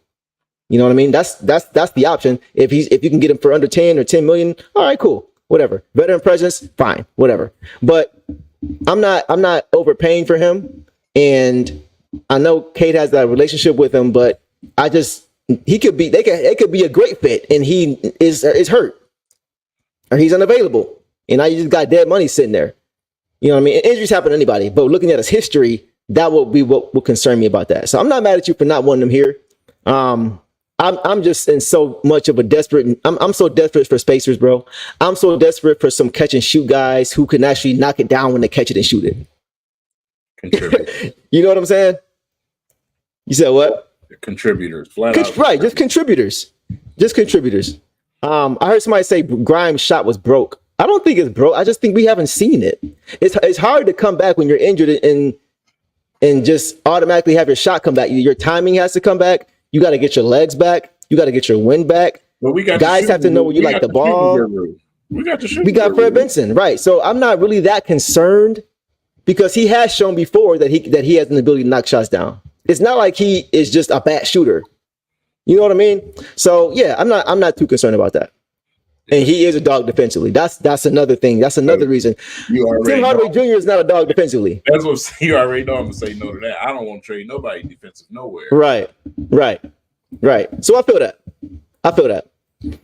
You know what I mean? That's the option. If you can get him for under 10 or 10 million, all right, cool, whatever. Veteran presence, fine, whatever. But I'm not overpaying for him, and I know Kate has that relationship with him, but it could be a great fit, and he is hurt or he's unavailable, and now you just got dead money sitting there. You know what I mean? Injuries happen to anybody, but looking at his history, that will be what will concern me about that. So I'm not mad at you for not wanting him here. I'm just in so much of a desperate. I'm so desperate for spacers, bro. I'm so desperate for some catch and shoot guys who can actually knock it down when they catch it and shoot it. Contributors. You know what I'm saying? You said what? Contributors, flat out. Right, just contributors. Just contributors. I heard somebody say Grimes' shot was broke. I don't think it's broke. I just think we haven't seen it. It's hard to come back when you're injured and just automatically have your shot come back. Your timing has to come back. You got to get your legs back. You got to get your wind back. But we got guys have to know where you like the ball. We got Fred Benson, right? So I'm not really that concerned because he has shown before that he has an ability to knock shots down. It's not like he is just a bad shooter. You know what I mean? So yeah, I'm not too concerned about that. And he is a dog defensively. That's another thing. That's another reason. Tim Hardaway Jr. is not a dog defensively. That's what you already know. I'm gonna say no to that. I don't want to trade nobody defensive nowhere. Right. So I feel that.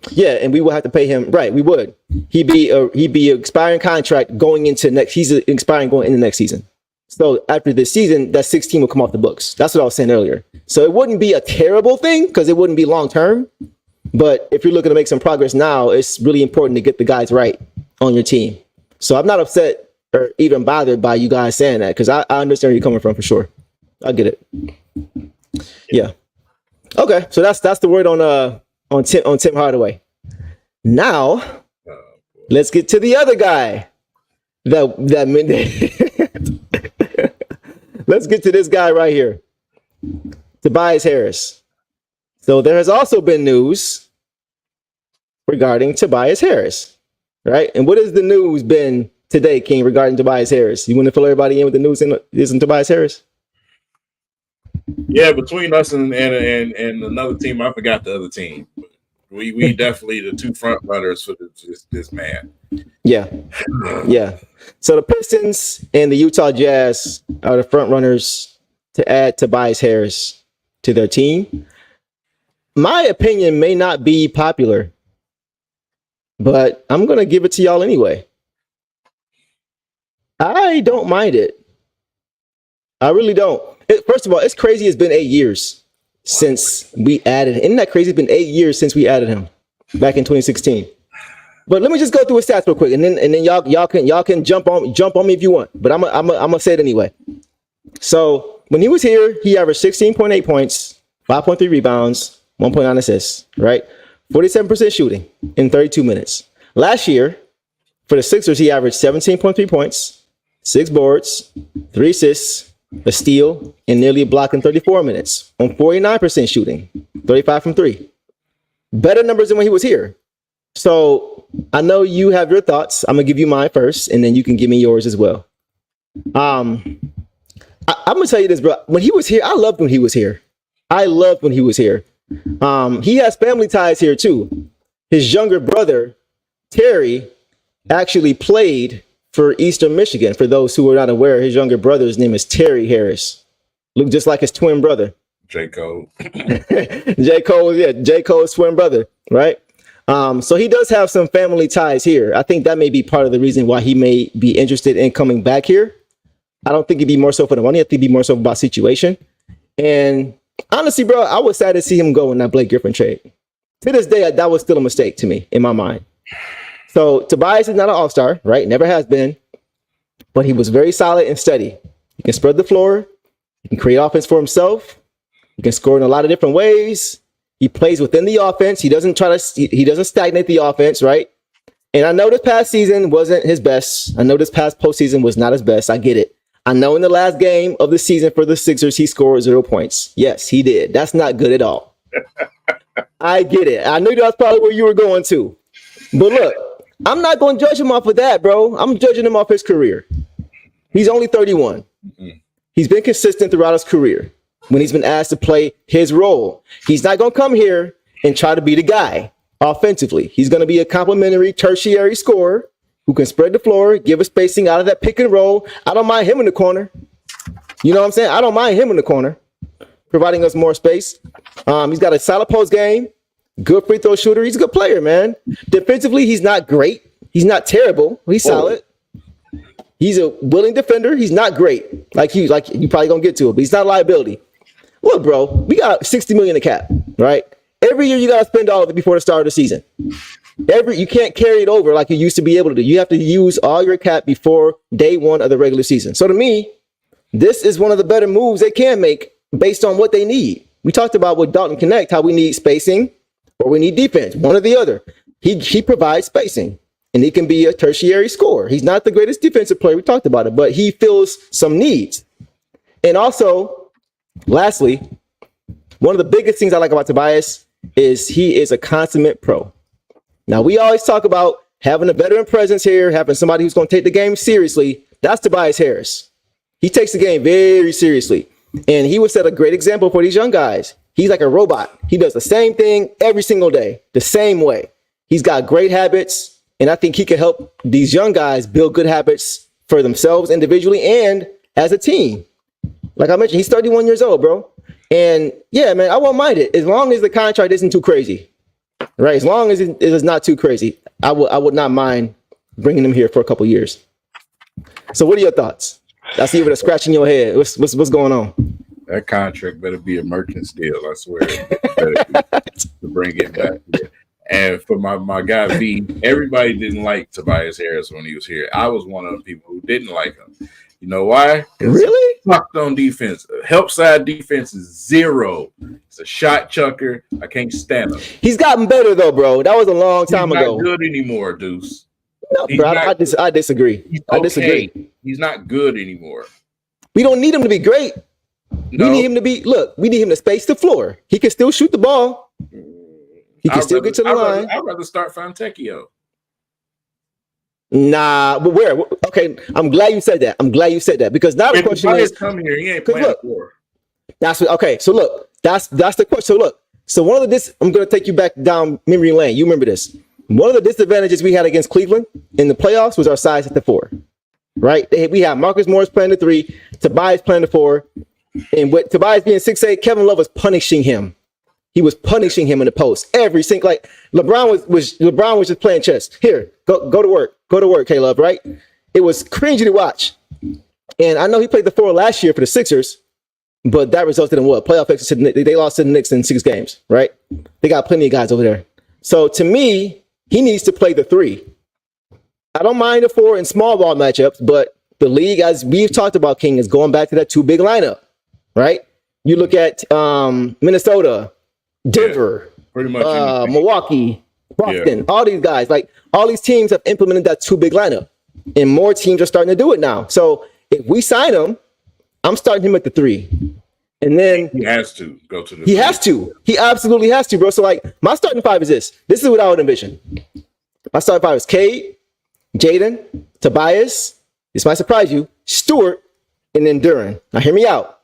Yeah, and we will have to pay him. Right, we would. He'd be an expiring contract going into next. He's expiring going into next season. So after this season, that 16 will come off the books. That's what I was saying earlier. So it wouldn't be a terrible thing because it wouldn't be long term. But if you're looking to make some progress now, it's really important to get the guys right on your team. So I'm not upset or even bothered by you guys saying that because I understand where you're coming from for sure. I get it. Yeah. Okay. So that's the word on on Tim Hardaway. Now, let's get to the other guy. Let's get to this guy right here, Tobias Harris. So there has also been news regarding Tobias Harris, right? And what has the news been today, King, regarding Tobias Harris? You want to fill everybody in with the news in Tobias Harris? Yeah, between us and another team, I forgot the other team. We definitely the two front runners for this man. Yeah. So the Pistons and the Utah Jazz are the front runners to add Tobias Harris to their team. My opinion may not be popular, but I'm going to give it to y'all anyway. I don't mind it. I really don't. First of all, it's crazy. It's been 8 years since we added him. Isn't that crazy? It's been 8 years since we added him back in 2016. But let me just go through his stats real quick, and then y'all can jump on me if you want. But I'm gonna say it anyway. So when he was here, he averaged 16.8 points, 5.3 rebounds, 1.9 assists, right? 47% shooting in 32 minutes. Last year, for the Sixers, he averaged 17.3 points, 6 boards, 3 assists, a steal, and nearly a block in 34 minutes on 49% shooting, 35 from 3. Better numbers than when he was here. So I know you have your thoughts. I'm gonna give you mine first, and then you can give me yours as well. I'm gonna tell you this, bro. When he was here, I loved when he was here. He has family ties here too. His younger brother, Terry, actually played for Eastern Michigan. For those who are not aware, his younger brother's name is Terry Harris. Look just like his twin brother. J. Cole. J. Cole's twin brother, right? So he does have some family ties here. I think that may be part of the reason why he may be interested in coming back here. I don't think it'd be more so for the money. I think it'd be more so about situation. And honestly, bro, I was sad to see him go in that Blake Griffin trade. To this day, that was still a mistake to me in my mind. So Tobias is not an all-star, right? Never has been. But he was very solid and steady. He can spread the floor. He can create offense for himself. He can score in a lot of different ways. He plays within the offense. He doesn't stagnate the offense, right? And I know this past season wasn't his best. I know this past postseason was not his best. I get it. I know in the last game of the season for the Sixers, he scored 0 points. Yes, he did. That's not good at all. I get it. I knew that's probably where you were going to. But look, I'm not going to judge him off of that, bro. I'm judging him off his career. He's only 31. Mm-hmm. He's been consistent throughout his career. When he's been asked to play his role, he's not going to come here and try to be the guy offensively. He's going to be a complimentary tertiary scorer who can spread the floor, give a spacing out of that pick and roll. I don't mind him in the corner. You know what I'm saying? I don't mind him in the corner, providing us more space. He's got a solid post game, good free throw shooter. He's a good player, man. Defensively, he's not great. He's not terrible. He's solid. He's a willing defender. He's not great. Like you probably gonna get to it, but he's not a liability. Look, bro, we got $60 million in cap, right? Every year you got to spend all of it before the start of the season. You can't carry it over like you used to be able to do. You have to use all your cap before day one of the regular season. So to me, this is one of the better moves they can make based on what they need. We talked about with Dalton Connect, how we need spacing or we need defense, one or the other. He provides spacing and he can be a tertiary scorer. He's not the greatest defensive player. We talked about it, but he fills some needs. And also, lastly, one of the biggest things I like about Tobias is he is a consummate pro. Now, we always talk about having a veteran presence here, having somebody who's going to take the game seriously. That's Tobias Harris. He takes the game very seriously, and he would set a great example for these young guys. He's like a robot. He does the same thing every single day, the same way. He's got great habits, and I think he can help these young guys build good habits for themselves individually and as a team. Like I mentioned, he's 31 years old, bro. And yeah, man, I won't mind it as long as the contract isn't too crazy, right? As long as it is not too crazy, I would not mind bringing him here for a couple years. So what are your thoughts? I see you with a scratch in your head. What's going on? That contract better be a merchant's deal, I swear. To bring it back. And for my guy V, everybody didn't like Tobias Harris when he was here. I was one of the people who didn't like him. You know why? Really? Sucked on defense. Help side defense is 0. It's a shot chucker. I can't stand him. He's gotten better though, bro. That was a long time He's ago. not good anymore, Deuce. No, bro, I disagree. I disagree. He's not good anymore. We don't need him to be great. No. We need him to be. Look, we need him to space the floor. He can still shoot the ball. He can still get to the line. I'd rather start Fontecchio. Nah, but where? Okay, I'm glad you said that. Because now the question is, come here, he ain't playing for. That's what. Okay, so look, that's the question. So look, so one of the I'm gonna take you back down memory lane. You remember this? One of the disadvantages we had against Cleveland in the playoffs was our size at the 4. Right? We had Marcus Morris playing the 3, Tobias playing the 4, and with Tobias being 6'8", Kevin Love was punishing him. He was punishing him in the post every single. Like LeBron was just playing chess. Here, go to work, K-Love. Right? It was cringy to watch. And I know he played the 4 last year for the Sixers, but that resulted in what? Playoff exit. They lost to the Knicks in 6 games. Right? They got plenty of guys over there. So to me, he needs to play the 3. I don't mind the 4 in small ball matchups, but the league, as we've talked about, King, is going back to that 2 big lineup. Right? You look at Minnesota, Denver, pretty much Milwaukee, Boston, all these guys, like all these teams have implemented that 2 big lineup, and more teams are starting to do it now. So if we sign him, I'm starting him at the 3, and then he has to go to the. He has to. He absolutely has to, bro. So like my starting 5 is this. This is what I would envision. My starting 5 is Cade, Jaden, Tobias. This might surprise you, Stewart, and then Duren. Now hear me out.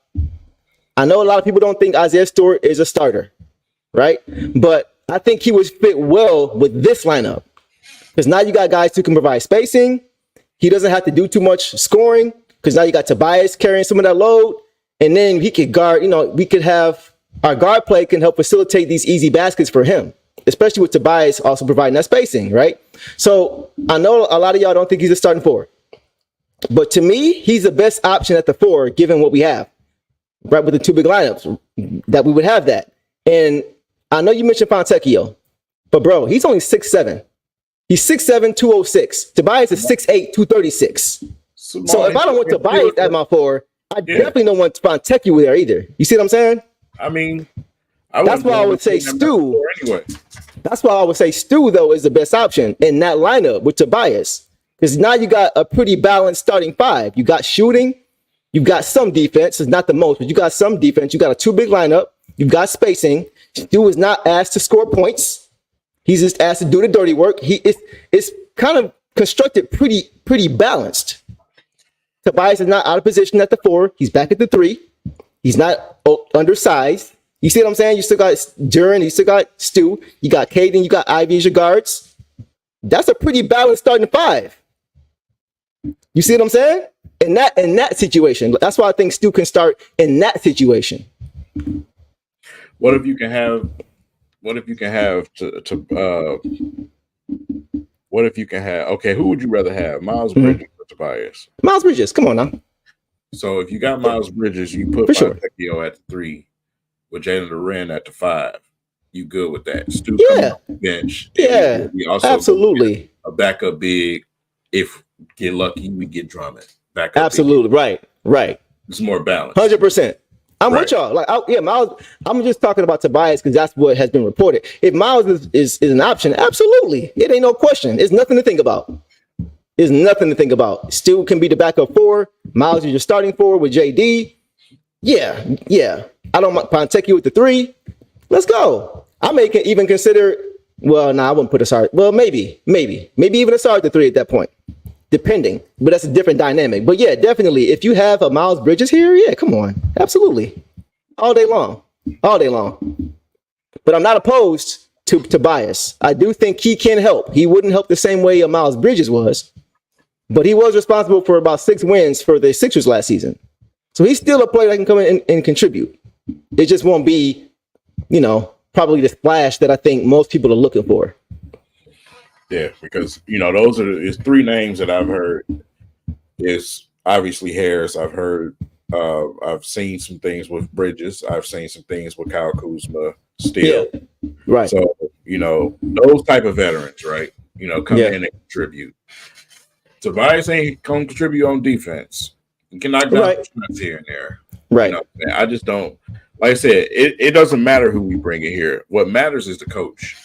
I know a lot of people don't think Isaiah Stewart is a starter. Right? But I think he would fit well with this lineup. Because now you got guys who can provide spacing. He doesn't have to do too much scoring. Because now you got Tobias carrying some of that load. And then he could guard, we could have our guard play can help facilitate these easy baskets for him. Especially with Tobias also providing that spacing, right? So I know a lot of y'all don't think he's a starting 4. But to me, he's the best option at the 4, given what we have. Right, with the 2 big lineups, that we would have that. And I know you mentioned Fontecchio, but bro, he's only 6'7". He's 6'7", 206. Tobias is 6'8", 236. So if I don't want Tobias at my 4, I definitely don't want Fontecchio there either. You see what I'm saying? I mean, that's why I would say Stu. Anyway. That's why I would say Stu, though, is the best option in that lineup with Tobias. Because now you got a pretty balanced starting 5. You got shooting. You got some defense. It's not the most, but you got some defense. You got a 2 big lineup. You've got spacing. Stu is not asked to score points. He's just asked to do the dirty work. It's kind of constructed pretty balanced. Tobias is not out of position at the 4. He's back at the 3. He's not undersized. You see what I'm saying? You still got Duren. You still got Stu. You got Caden. You got Ivy as your guards. That's a pretty balanced starting 5. You see what I'm saying? In that situation. That's why I think Stu can start in that situation. What if you can have okay, who would you rather have? Miles Bridges or Tobias? Miles Bridges, come on now. So if you got Miles Bridges, you put Fontecchio at the 3 with Jalen Duren at the 5. You good with that? Stu coming off the bench. Yeah. Absolutely. A backup big. If get lucky, we get Drummond. Backup absolutely big. Right. It's more balanced. 100%. I'm with y'all. Miles. I'm just talking about Tobias because that's what has been reported. If Miles is an option, absolutely, it ain't no question. It's nothing to think about. Stu can be the backup 4. Miles is your starting 4 with JD. Yeah. I don't mind Fontecchio with the 3. Let's go. I may even consider. Well, I wouldn't put a start. Well, maybe even a start at the 3 at that point, depending. But that's a different dynamic. But yeah, definitely, if you have a Miles Bridges here, yeah, come on, absolutely, all day long. But I'm not opposed to Tobias. I do think he can help. He wouldn't help the same way a Miles Bridges was, but he was responsible for about 6 wins for the Sixers last season. So he's still a player that can come in and contribute. It just won't be, probably the splash that I think most people are looking for. Yeah, because those are 3 names that I've heard. Is obviously Harris. I've seen some things with Bridges. I've seen some things with Kyle Kuzma still. Yeah, right. So those type of veterans, right? Come in and contribute. Tobias ain't gonna contribute on defense. You can knock down Right. shots here and there. You Right. know, man, I just don't. Like I said, it doesn't matter who we bring in here. What matters is the coach.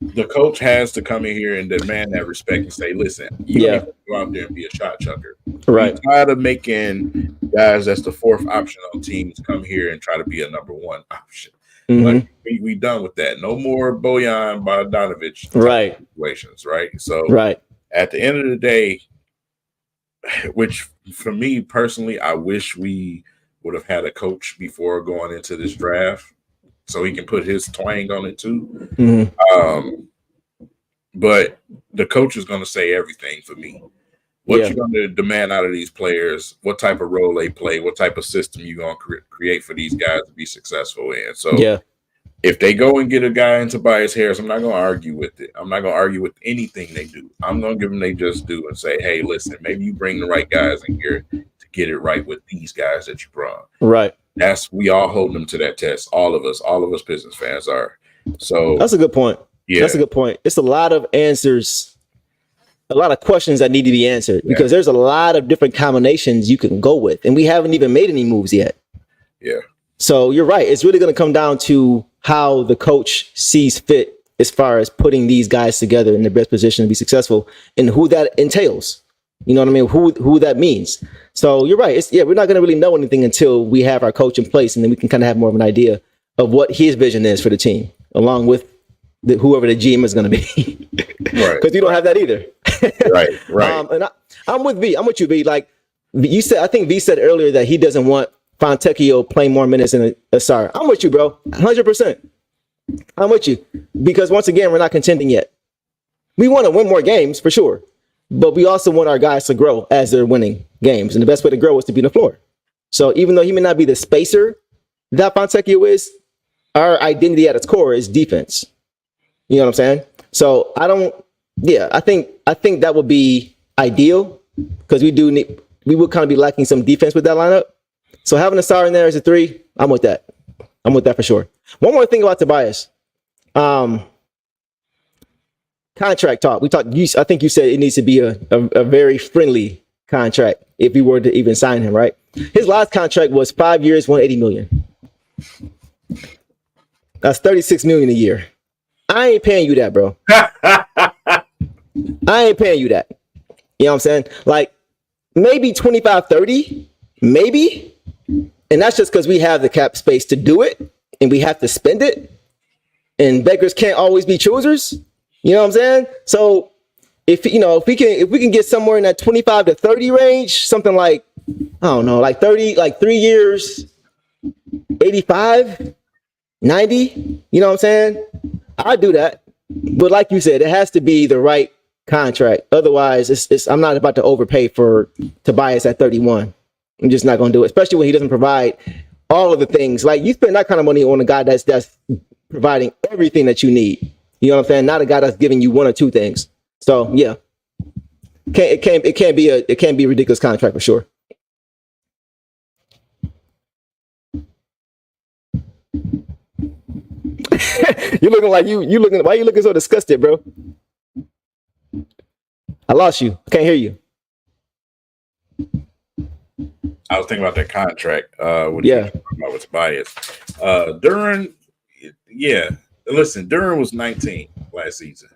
The coach has to come in here and demand that respect and say, "Listen, you Yeah. ain't gonna go out there and be a shot chucker. Right. We tired of making guys that's the fourth option on teams come here and try to be a number one option. Like we done with that. No more Bojan Bogdanovic Right. situations, right? So Right. at the end of the day, which for me personally, I wish we would have had a coach before going into this draft so he can put his twang on it too. But the coach is going to say everything for me. What you're going to demand out of these players, what type of role they play, what type of system you're going to create for these guys to be successful in. So if they go and get a guy in Tobias Harris, I'm not going to argue with it. I'm not going to argue with anything they do. I'm going to give them they just do and say, hey, listen, maybe you bring the right guys in here to get it right with these guys that you brought. Right. We all hold them to that test. All of us Pistons fans are. So that's a good point. Yeah. That's a good point. It's a lot of answers, a lot of questions that need to be answered because there's a lot of different combinations you can go with. And we haven't even made any moves yet. Yeah. So you're right. It's really going to come down to how the coach sees fit as far as putting these guys together in the best position to be successful and who that entails. You know what I mean? Who that means. So you're right. We're not going to really know anything until we have our coach in place, and then we can kind of have more of an idea of what his vision is for the team, along with whoever the GM is going to be. Right. Because you don't have that either. Right. And I'm with V. I'm with you, V. Like you said, I think V said earlier that he doesn't want Fontecchio playing more minutes than Asar. I'm with you, bro. 100%. I'm with you. Because once again, we're not contending yet. We want to win more games for sure. But we also want our guys to grow as they're winning games. And the best way to grow is to be on the floor. So even though he may not be the spacer that Fontecchio is, our identity at its core is defense. You know what I'm saying? So I think that would be ideal because we would kind of be lacking some defense with that lineup. So having a star in there as a 3, I'm with that. I'm with that for sure. One more thing about Tobias. Contract talk. I think you said it needs to be a very friendly contract if we were to even sign him, right? His last contract was 5 years, $180 million. That's $36 million a year. I ain't paying you that, bro. I ain't paying you that. You know what I'm saying? Like maybe 25, 30, maybe. And that's just because we have the cap space to do it and we have to spend it. And beggars can't always be choosers. You know what I'm saying? So if we can get somewhere in that 25 to 30 range, something like, I don't know, like 30, like 3 years, 85, 90, you know what I'm saying? I'd do that. But like you said, it has to be the right contract. Otherwise, I'm not about to overpay for Tobias at 31. I'm just not going to do it, especially when he doesn't provide all of the things. Like you spend that kind of money on a guy that's providing everything that you need. You know what I'm saying? Not a guy that's giving you 1 or 2 things. So yeah, it can't be a ridiculous contract for sure. You're looking like you looking. Why are you looking so disgusted, bro? I lost you. I can't hear you. I was thinking about that contract. With Tobias. Duran was 19 last season.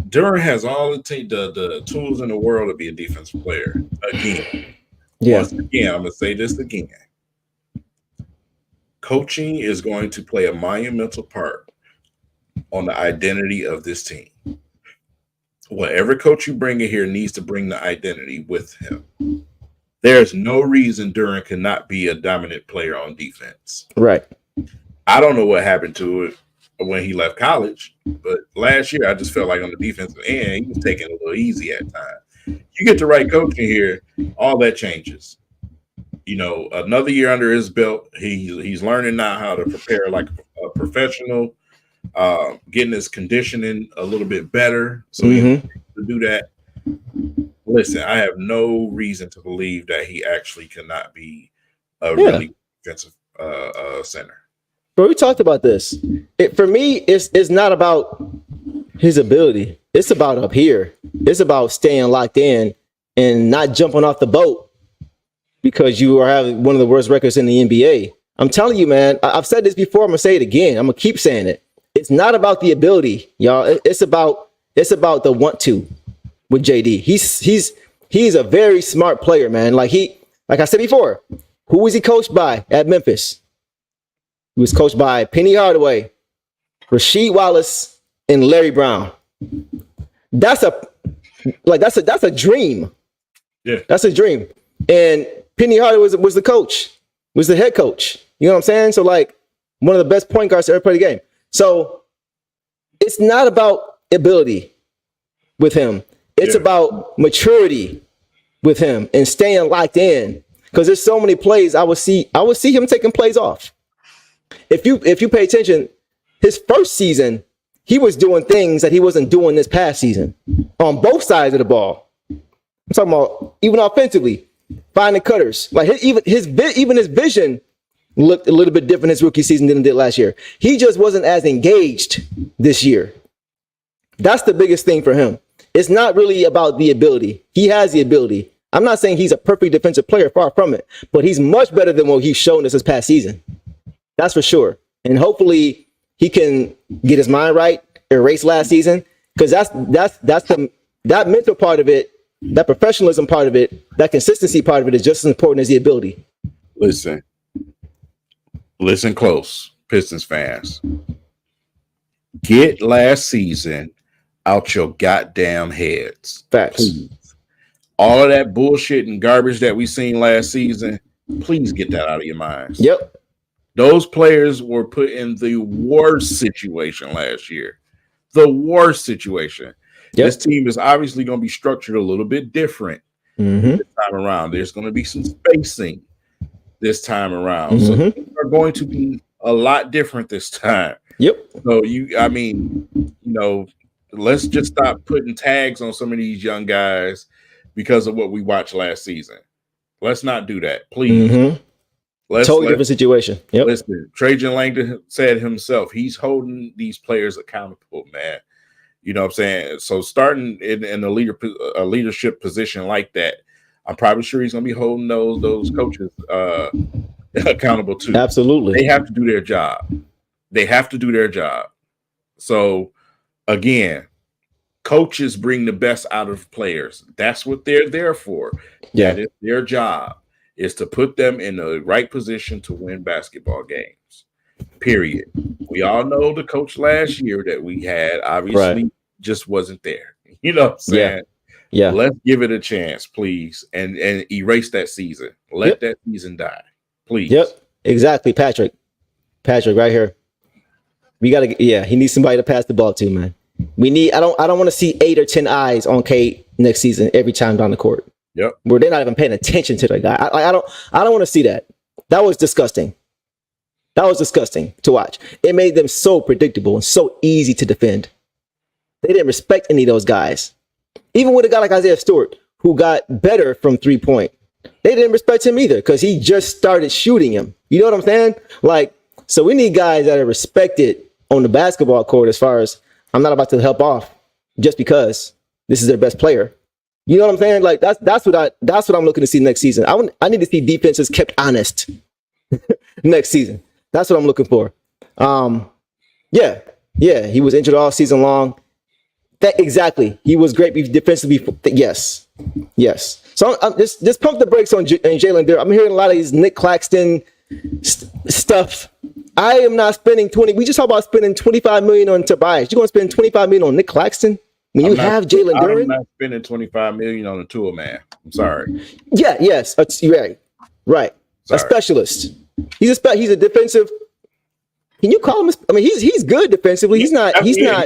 Duran has all the tools in the world to be a defensive player again. Once again, I'm gonna say this again. Coaching is going to play a monumental part on the identity of this team. Whatever coach you bring in here needs to bring the identity with him. There's no reason Duran cannot be a dominant player on defense. Right. I don't know what happened to it when he left college, but last year I just felt like on the defensive end, he was taking it a little easy at times. You get the right coach in here, all that changes. You know, another year under his belt, he's learning now how to prepare like a professional, getting his conditioning a little bit better. So he to do that. Listen, I have no reason to believe that he actually cannot be a really defensive center. But we talked about this. For me, it's not about his ability. It's about up here. It's about staying locked in and not jumping off the boat because you are having one of the worst records in the NBA. I'm telling you, man, I've said this before. I'm going to say it again. I'm going to keep saying it. It's not about the ability, y'all. It's about the want to with JD. He's a very smart player, man. Like I said before, who was he coached by at Memphis? He was coached by Penny Hardaway, Rasheed Wallace, and Larry Brown. That's a dream. Yeah, that's a dream. And Penny Hardaway was the coach, was the head coach. You know what I'm saying? So like one of the best point guards to ever play the game. So it's not about ability with him. It's about maturity with him and staying locked in. Because there's so many plays I would see him taking plays off. If you pay attention, his first season, he was doing things that he wasn't doing this past season on both sides of the ball. I'm talking about even offensively, finding cutters. Like even his vision looked a little bit different his rookie season than it did last year. He just wasn't as engaged this year. That's the biggest thing for him. It's not really about the ability. He has the ability. I'm not saying he's a perfect defensive player, far from it, but he's much better than what he's shown us this past season. That's for sure. And hopefully he can get his mind right, erase last season, because that mental part of it, that professionalism part of it, that consistency part of it is just as important as the ability. Listen close, Pistons fans. Get last season out your goddamn heads. Facts. Please. All of that bullshit and garbage that we seen last season, please get that out of your minds. Yep. Those players were put in the worst situation last year. The worst situation. Yep. This team is obviously going to be structured a little bit different this time around. There's going to be some spacing this time around. So things are going to be a lot different this time. Yep. So let's just stop putting tags on some of these young guys because of what we watched last season. Let's not do that, please. Totally different situation. Yep. Listen, Trajan Langdon said himself, he's holding these players accountable, man. You know what I'm saying? So starting in a leadership position like that, I'm probably sure he's going to be holding those coaches accountable too. Absolutely. They have to do their job. So again, coaches bring the best out of players. That's what they're there for. Yeah. That is their job, is to put them in the right position to win basketball games. Period. We all know the coach last year that we had obviously just wasn't there. You know what I'm saying? Yeah. Let's give it a chance, please, and erase that season. Let that season die, please. Yep. Exactly, Patrick, right here. We gotta. Yeah, he needs somebody to pass the ball to, man. We need. I don't want to see 8 or 10 eyes on Kate next season every time down the court. Yep. Where they're not even paying attention to the guy. I don't want to see that. That was disgusting. That was disgusting to watch. It made them so predictable and so easy to defend. They didn't respect any of those guys. Even with a guy like Isaiah Stewart, who got better from 3-point, they didn't respect him either because he just started shooting him. You know what I'm saying? Like, so we need guys that are respected on the basketball court as far as I'm not about to help off just because this is their best player. You know what I'm saying? Like that's what I'm looking to see next season. I need to see defenses kept honest next season. That's what I'm looking for. Yeah, he was injured all season long. Exactly. He was great defensively. Yes. So just pump the brakes on Jalen Durant. I'm hearing a lot of these Nick Claxton stuff. I am not spending 20. We just talked about spending $25 million on Tobias. You're going to spend $25 million on Nick Claxton when you have Jalen Durant? I'm not spending $25 million on a tool man. I'm sorry. Yeah. Yes. Right. Sorry. A specialist. He's a defensive. Can you call him? I mean, he's good defensively. He's not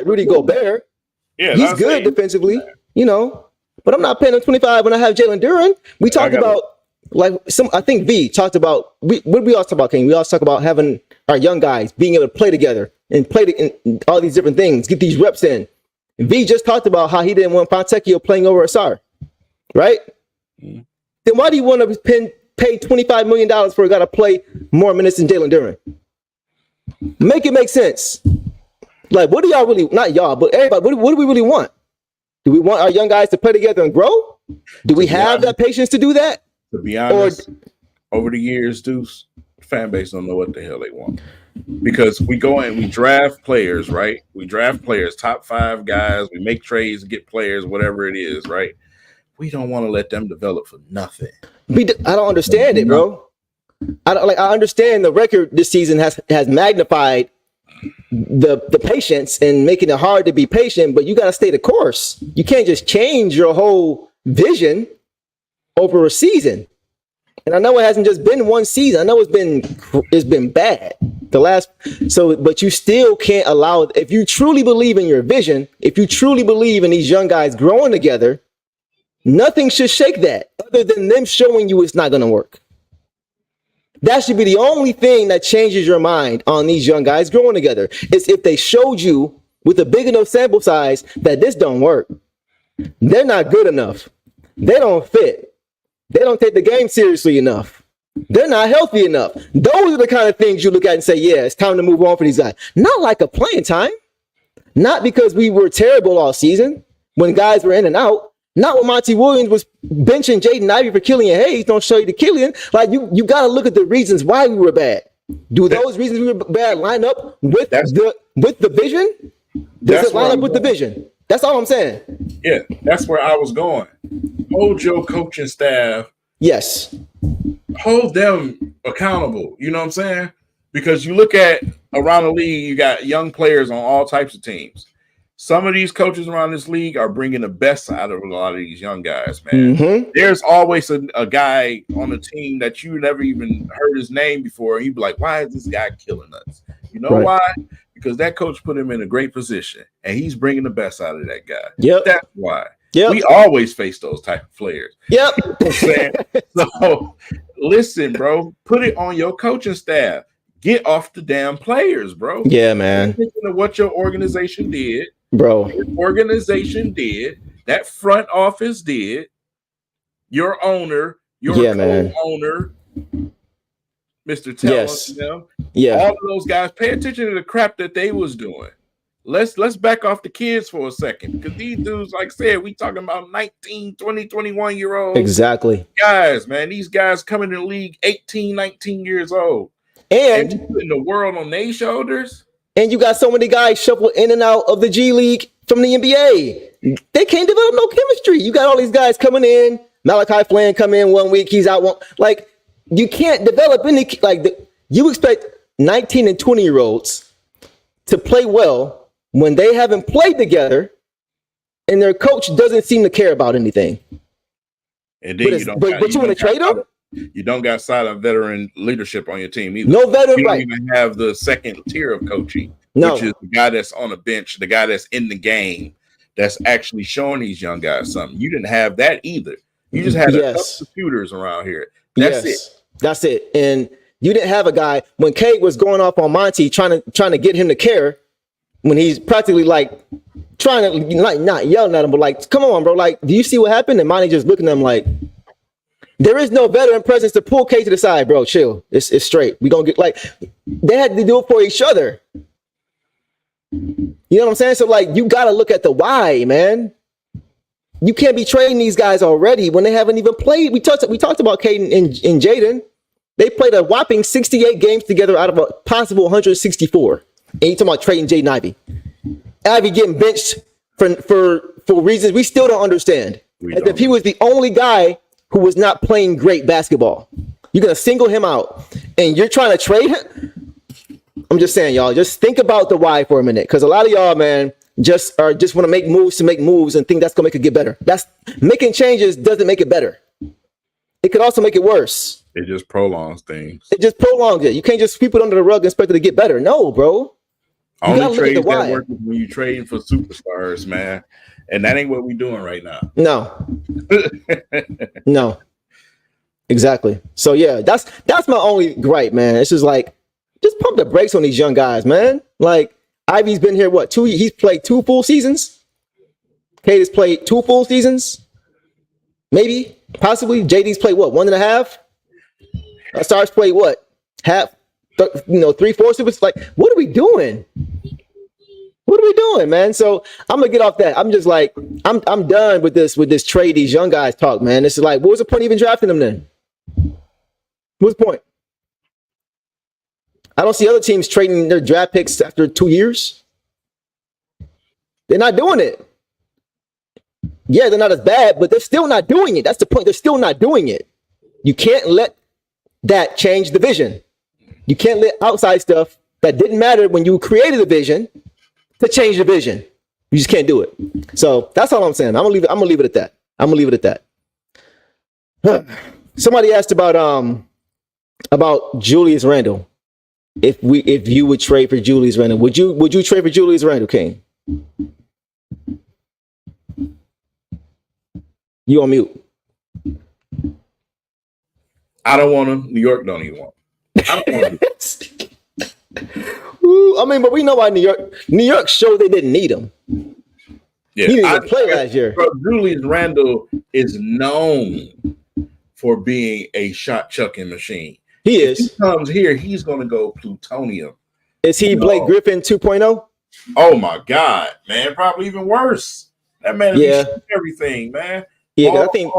Rudy Gobert. Yeah, he's good defensively, but I'm not paying him 25 when I have Jalen Duren. We talked about I think V talked about what we all talk about, King. We all talk about having our young guys being able to play together and play in all these different things, get these reps in. And V just talked about how he didn't want Fontecchio playing over Asar, right? Mm-hmm. Then why do you want to pay $25 million for a guy to play more minutes than Jalen Duren? Make it make sense. Like, what do y'all really, not y'all, but everybody, what do we really want? Do we want our young guys to play together and grow? Do we have that patience to do that? To be Or honest, over the years, Deuce, fan base don't know what the hell they want. Because we go and we draft players, right? We draft players, top 5 guys. We make trades and get players, whatever it is, right? We don't want to let them develop for nothing. I don't understand it, bro. I understand the record this season has magnified the patience and making it hard to be patient, but you got to stay the course. You can't just change your whole vision over a season. And I know it hasn't just been one season. I know it's been bad. But you still can't allow, if you truly believe in your vision, if you truly believe in these young guys growing together, nothing should shake that other than them showing you it's not going to work. That should be the only thing that changes your mind on these young guys growing together, is if they showed you with a big enough sample size that this don't work. They're not good enough. They don't fit. They don't take the game seriously enough. They're not healthy enough. Those are the kind of things you look at and say, yeah, it's time to move on for these guys. Not like a playing time. Not because we were terrible all season when guys were in and out. Not when Monty Williams was benching Jaden Ivey for Killian Hayes. Don't show you the Killian. Like, you got to look at the reasons why we were bad. Do those reasons we were bad line up with the vision? Does it line up with the vision? That's all I'm saying. Yeah, that's where I was going. Hold your coaching staff. Yes. Hold them accountable. You know what I'm saying? Because you look at around the league, you got young players on all types of teams. Some of these coaches around this league are bringing the best out of a lot of these young guys, man. Mm-hmm. There's always a guy on the team that you never even heard his name before. He'd be like, why is this guy killing us? You know why? Because that coach put him in a great position, and he's bringing the best out of that guy. Yep. That's why. Yep. We always face those type of players. Yep. You know what I'm saying? So, listen, bro, put it on your coaching staff. Get off the damn players, bro. Yeah, man. Thinking of what your organization did. Bro, your organization did, that front office did, your owner, your co-owner, Mr. Tellus, all of those guys, pay attention to the crap that they was doing. Let's back off the kids for a second, because these dudes, like I said, we talking about 19, 20, 21-year-olds. Exactly. Guys, man, these guys coming in the league 18, 19 years old. And putting the world on their shoulders. And you got so many guys shuffled in and out of the G League from the NBA. They can't develop no chemistry. You got all these guys coming in. Malachi Flynn come in 1 week, he's out one. Like, you can't develop any. You expect 19 and 20-year-olds to play well when they haven't played together, and their coach doesn't seem to care about anything. And then you want to trade them? You don't got solid veteran leadership on your team either. No veteran, you don't even have the second tier of coaching, which is the guy that's on the bench, the guy that's in the game, that's actually showing these young guys something. You didn't have that either. You just had a couple of shooters around here. That's it. That's it. And you didn't have a guy when Cade was going off on Monty, trying to get him to care, when he's practically like trying to not yelling at him, but like, come on, bro. Like, do you see what happened? And Monty just looking at him like, there is no veteran presence to pull K to the side, bro. Chill. It's straight. We gonna get they had to do it for each other. You know what I'm saying? So you gotta look at the why, man. You can't be trading these guys already when they haven't even played. We talked about Caden and Jaden. They played a whopping 68 games together out of a possible 164. And you talking about trading Jaden Ivey. Ivey getting benched for reasons we still don't understand. As if he was the only guy who was not playing great basketball. You're going to single him out, and you're trying to trade him? I'm just saying, y'all, just think about the why for a minute, because a lot of y'all, man, just want to make moves to make moves and think that's going to make it get better. That's making changes doesn't make it better. It could also make it worse. It just prolongs things. It just prolongs it. You can't just sweep it under the rug and expect it to get better. No, bro. Only trades that work when you trading for superstars, man. And that ain't what we're doing right now. No. No. Exactly. So yeah, that's my only gripe, man. It's just just pump the brakes on these young guys, man. Like, Ivy's been here, he's played 2 full seasons. Cade has played 2 full seasons. Maybe, possibly. JD's played 1.5? Stars played half, 3/4. It's what are we doing? What are we doing, man? So I'm gonna get off that. I'm just I'm done with this trade these young guys talk, man. It's what was the point of even drafting them then? What's the point? I don't see other teams trading their draft picks after 2 years. They're not doing it. Yeah, they're not as bad, but they're still not doing it. That's the point. They're still not doing it. You can't let that change the vision. You can't let outside stuff that didn't matter when you created the vision to change the vision. You just can't do it. So that's all I'm saying. I'm gonna leave it at that. I'm gonna leave it at that. Somebody asked about Julius Randle. If you would trade for Julius Randle, would you trade for Julius Randle, King? You on mute. I don't want him. New York don't even want him. I don't want him. Ooh, I mean, but we know why New York showed they didn't need him. Yeah, he didn't even play last year. Bro, Julius Randle is known for being a shot chucking machine. He is. If he comes here, he's going to go plutonium. Is he Blake Griffin 2.0? Oh my God, man! Probably even worse. That man is everything, man. Yeah, I think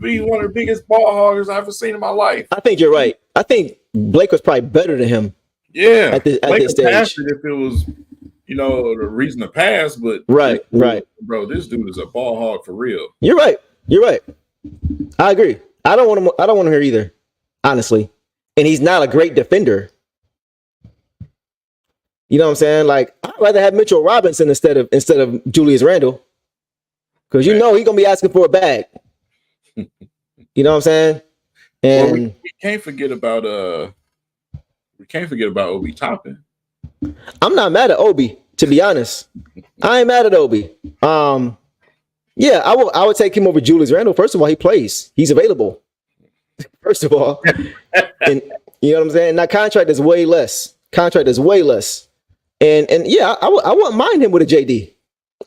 he's one of the biggest ball hoggers I've ever seen in my life. I think you're right. I think Blake was probably better than him. Yeah, at this stage. If it was, the reason to pass, but right, bro, this dude is a ball hog for real. You're right. I agree. I don't want him here either, honestly. And he's not a great defender. You know what I'm saying? Like, I'd rather have Mitchell Robinson instead of Julius Randle, because he's gonna be asking for a bag. You know what I'm saying? And we can't forget about Obi Toppin. I'm not mad at Obi, to be honest. I ain't mad at Obi. Yeah, I would take him over Julius Randle. First of all, he plays. He's available. First of all. And you know what I'm saying? That contract is way less. And yeah, I wouldn't mind him with a JD.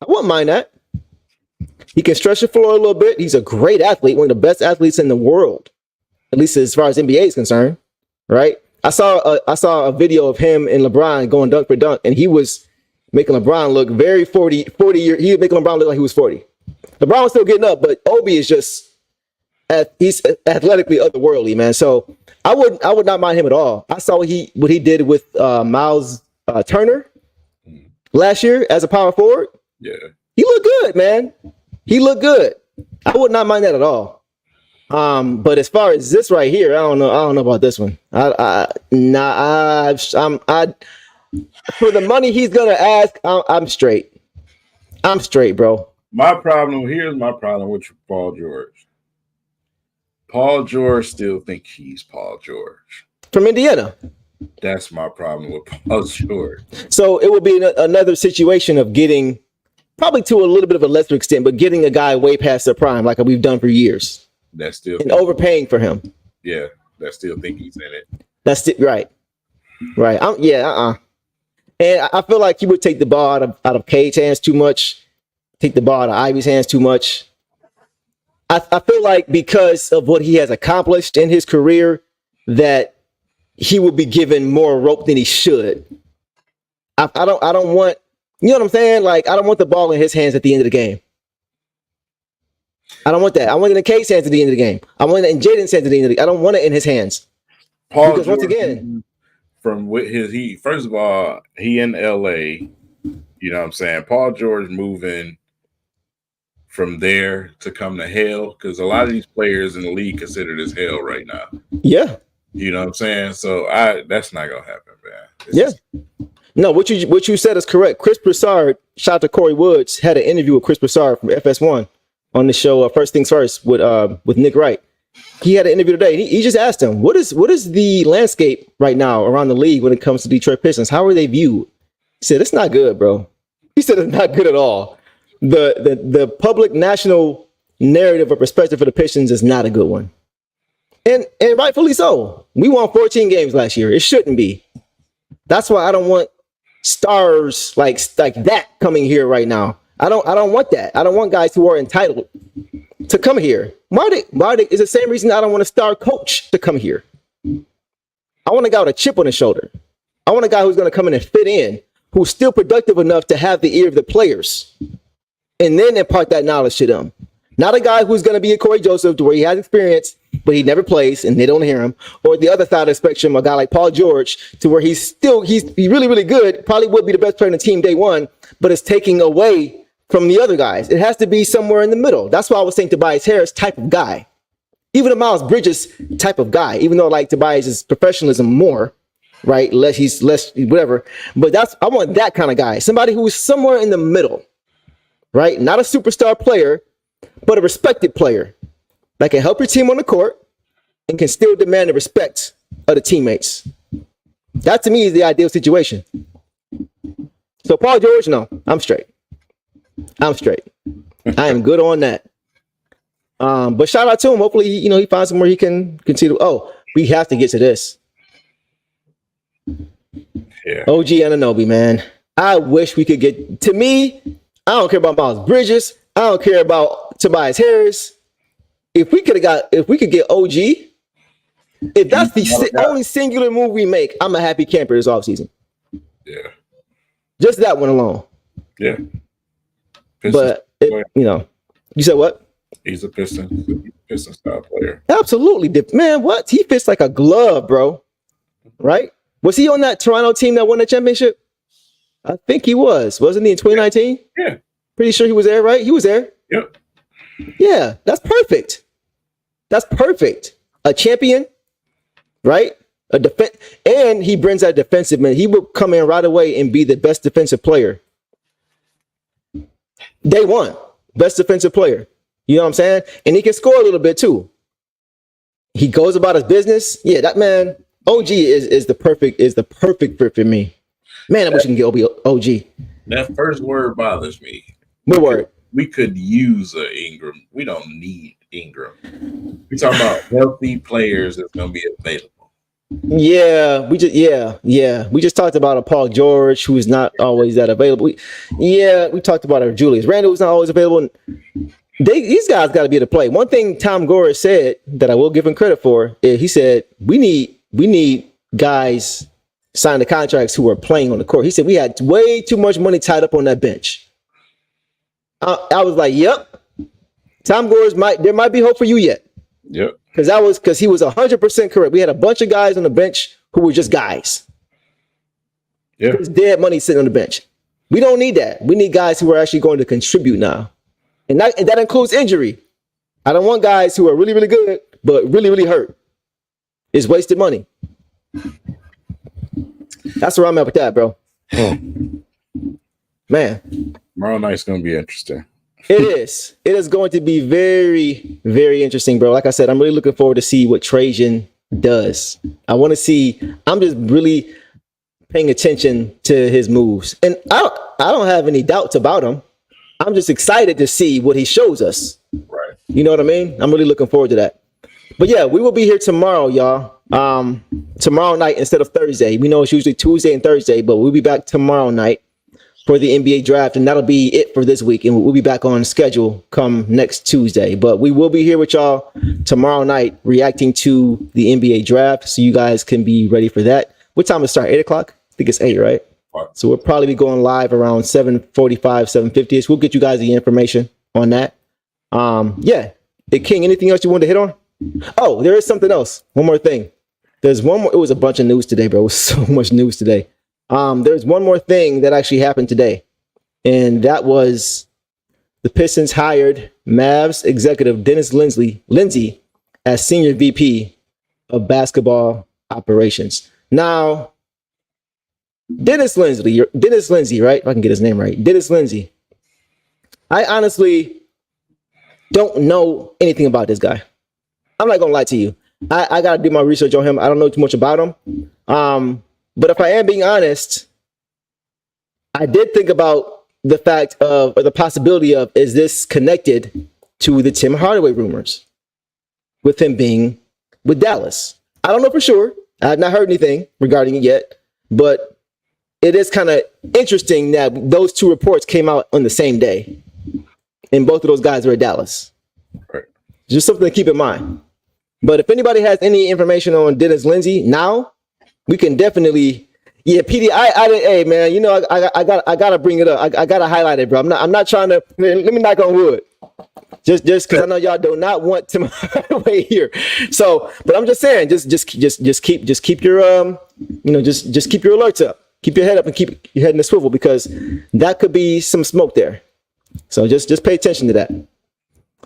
I wouldn't mind that. He can stretch the floor a little bit. He's a great athlete, one of the best athletes in the world, at least as far as NBA is concerned, right? I saw a video of him and LeBron going dunk for dunk, and he was making LeBron look very 40 year. He was making LeBron look like he was 40. LeBron was still getting up, but Obi is just he's athletically otherworldly, man. So I would not mind him at all. I saw what he did with Miles Turner last year as a power forward. Yeah, he looked good, man. He looked good. I would not mind that at all. But as far as this right here, I don't know about this one. For the money he's gonna ask, I'm straight. I'm straight, bro. Here's my problem with Paul George. Paul George still thinks he's Paul George from Indiana. That's my problem with Paul George. So it will be another situation of getting, probably to a little bit of a lesser extent, but getting a guy way past their prime, like we've done for years. That still and overpaying for him. Yeah, that still think he's in it. That's it, right. And I feel like he would take the ball out of Cade's hands too much, take the ball out of Ivy's hands too much. I feel like because of what he has accomplished in his career, that he would be given more rope than he should. I don't want, you know what I'm saying? Like, I don't want the ball in his hands at the end of the game. I don't want that. I want it in Cade's hands at the end of the game. I want it in Jaden's hands at the end of the game. I don't want it in his hands. Paul because George, once again, from first of all, he in LA, you know what I'm saying? Paul George moving from there to come to hell, because a lot of these players in the league consider this hell right now. Yeah. You know what I'm saying? So that's not gonna happen, man. No, what you said is correct. Chris Broussard, shout out to Corey Woods, had an interview with Chris Broussard from FS1 on the show First Things First with Nick Wright. He had an interview today. He just asked him, what is the landscape right now around the league when it comes to Detroit Pistons? How are they viewed? He said, it's not good, bro. He said it's not good at all. The public national narrative or perspective for the Pistons is not a good one. And rightfully so. We won 14 games last year. It shouldn't be. That's why I don't want stars like that coming here right now. I don't want that. I don't want guys who are entitled to come here. Why it's the same reason I don't want a star coach to come here. I want a guy with a chip on his shoulder. I want a guy who's going to come in and fit in, who's still productive enough to have the ear of the players, and then impart that knowledge to them. Not a guy who's going to be a Corey Joseph to where he has experience, but he never plays and they don't hear him. Or the other side of the spectrum, a guy like Paul George to where he's really, really good, probably would be the best player in the team day one, but it's taking away from the other guys. It has to be somewhere in the middle. That's why I was saying Tobias Harris type of guy. Even a Miles Bridges type of guy, even though like Tobias is professionalism more, right? He's less whatever. But I want that kind of guy. Somebody who is somewhere in the middle, right? Not a superstar player, but a respected player that can help your team on the court and can still demand the respect of the teammates. That to me is the ideal situation. So Paul George, no, I'm straight. I am good on that. But shout out to him. Hopefully, he finds somewhere he can continue. Oh, we have to get to this. Yeah. OG Anunoby, man. I wish we could get. To me, I don't care about Miles Bridges. I don't care about Tobias Harris. If we could get OG, if that's the only singular move we make, I'm a happy camper this offseason. Yeah. Just that one alone. Yeah. But you said what? He's a Pistons style player. Absolutely, man. What? He fits like a glove, bro. Right? Was he on that Toronto team that won the championship? I think he was. Wasn't he in 2019? Yeah. Pretty sure he was there, right? He was there. Yep. Yeah, that's perfect. That's perfect. A champion, right? And he brings that defensive man. He will come in right away and be the best defensive player. Day one, best defensive player. You know what I'm saying? And he can score a little bit too. He goes about his business. Yeah, that man, OG is the perfect fit for me. Man, I wish we can get OG. That first word bothers me. What word? We could use an Ingram. We don't need Ingram. We talk about healthy players that's going to be available. Yeah, we just talked about a Paul George who is not always that available. We talked about a Julius Randle who's not always available. These guys got to be able to play. One thing Tom Gore said that I will give him credit for is he said we need guys sign the contracts who are playing on the court. He said we had way too much money tied up on that bench. I was like, yep. Tom Gore's there might be hope for you yet. Yep. Because he was 100% correct. We had a bunch of guys on the bench who were just guys. Yeah. There's dead money sitting on the bench. We don't need that. We need guys who are actually going to contribute now. And that includes injury. I don't want guys who are really, really good, but really, really hurt. It's wasted money. That's where I'm at with that, bro. Man. Tomorrow night's going to be interesting. It is. It is going to be very, very interesting, bro. Like I said, I'm really looking forward to see what Trajan does. I want to see. I'm just really paying attention to his moves. And I don't have any doubts about him. I'm just excited to see what he shows us. Right. You know what I mean? I'm really looking forward to that. But yeah, we will be here tomorrow, y'all. Tomorrow night instead of Thursday. We know it's usually Tuesday and Thursday, but we'll be back tomorrow night for the NBA draft, and that'll be it for this week. And we'll be back on schedule come next Tuesday. But we will be here with y'all tomorrow night reacting to the NBA draft, so you guys can be ready for that. What time it start? 8 o'clock? I think it's 8, right? So we'll probably be going live around 7:45, 7:50ish. We'll get you guys the information on that. Hey, King, anything else you wanted to hit on? Oh, there is something else. One more thing. There's one more. It was a bunch of news today, bro. It was so much news today. There's one more thing that actually happened today, and that was the Pistons hired Mavs executive Dennis Lindsey as senior VP of basketball operations. Now, Dennis Lindsey, right? If I can get his name right. Dennis Lindsey. I honestly don't know anything about this guy. I'm not going to lie to you. I got to do my research on him. I don't know too much about him. But if I am being honest, I did think about the fact of, or the possibility of, is this connected to the Tim Hardaway rumors with him being with Dallas? I don't know for sure. I have not heard anything regarding it yet, but it is kind of interesting that those two reports came out on the same day, and both of those guys were at Dallas. Right. Just something to keep in mind. But if anybody has any information on Dennis Lindsey now, we can definitely Yeah, PD. I did. Hey, man. You know, I gotta bring it up. I gotta highlight it, bro. I'm not trying to. Let me knock on wood. Just because I know y'all do not want to Hardaway here. So, but I'm just saying, just keep your just keep your alerts up. Keep your head up and keep your head in the swivel, because that could be some smoke there. So just pay attention to that.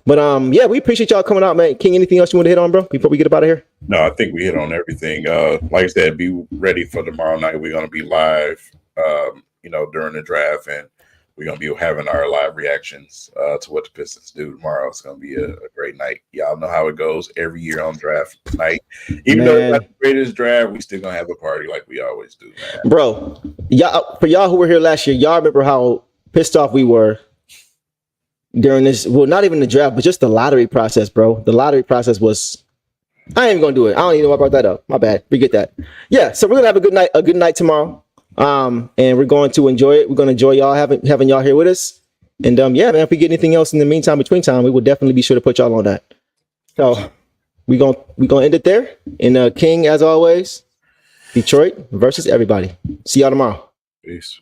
But yeah, we appreciate y'all coming out, man. King, anything else you want to hit on, bro, before we get up out of here? No, I think we hit on everything. Like I said, be ready for tomorrow night. We're going to be live, during the draft, and we're going to be having our live reactions to what the Pistons do tomorrow. It's going to be a great night. Y'all know how it goes every year on draft night. Even though it's not the greatest draft, we still going to have a party like we always do, man. Bro, for y'all who were here last year, y'all remember how pissed off we were during this, well, not even the draft, but just the lottery process, bro. The lottery process was, I ain't even gonna do it. I don't even know why I brought that up. My bad. Forget that. Yeah, so we're gonna have a good night tomorrow. And we're going to enjoy it. We're gonna enjoy y'all having y'all here with us. And yeah, man, if we get anything else in the meantime, between time, we will definitely be sure to put y'all on that. So we gonna end it there. And King, as always, Detroit versus everybody. See y'all tomorrow. Peace.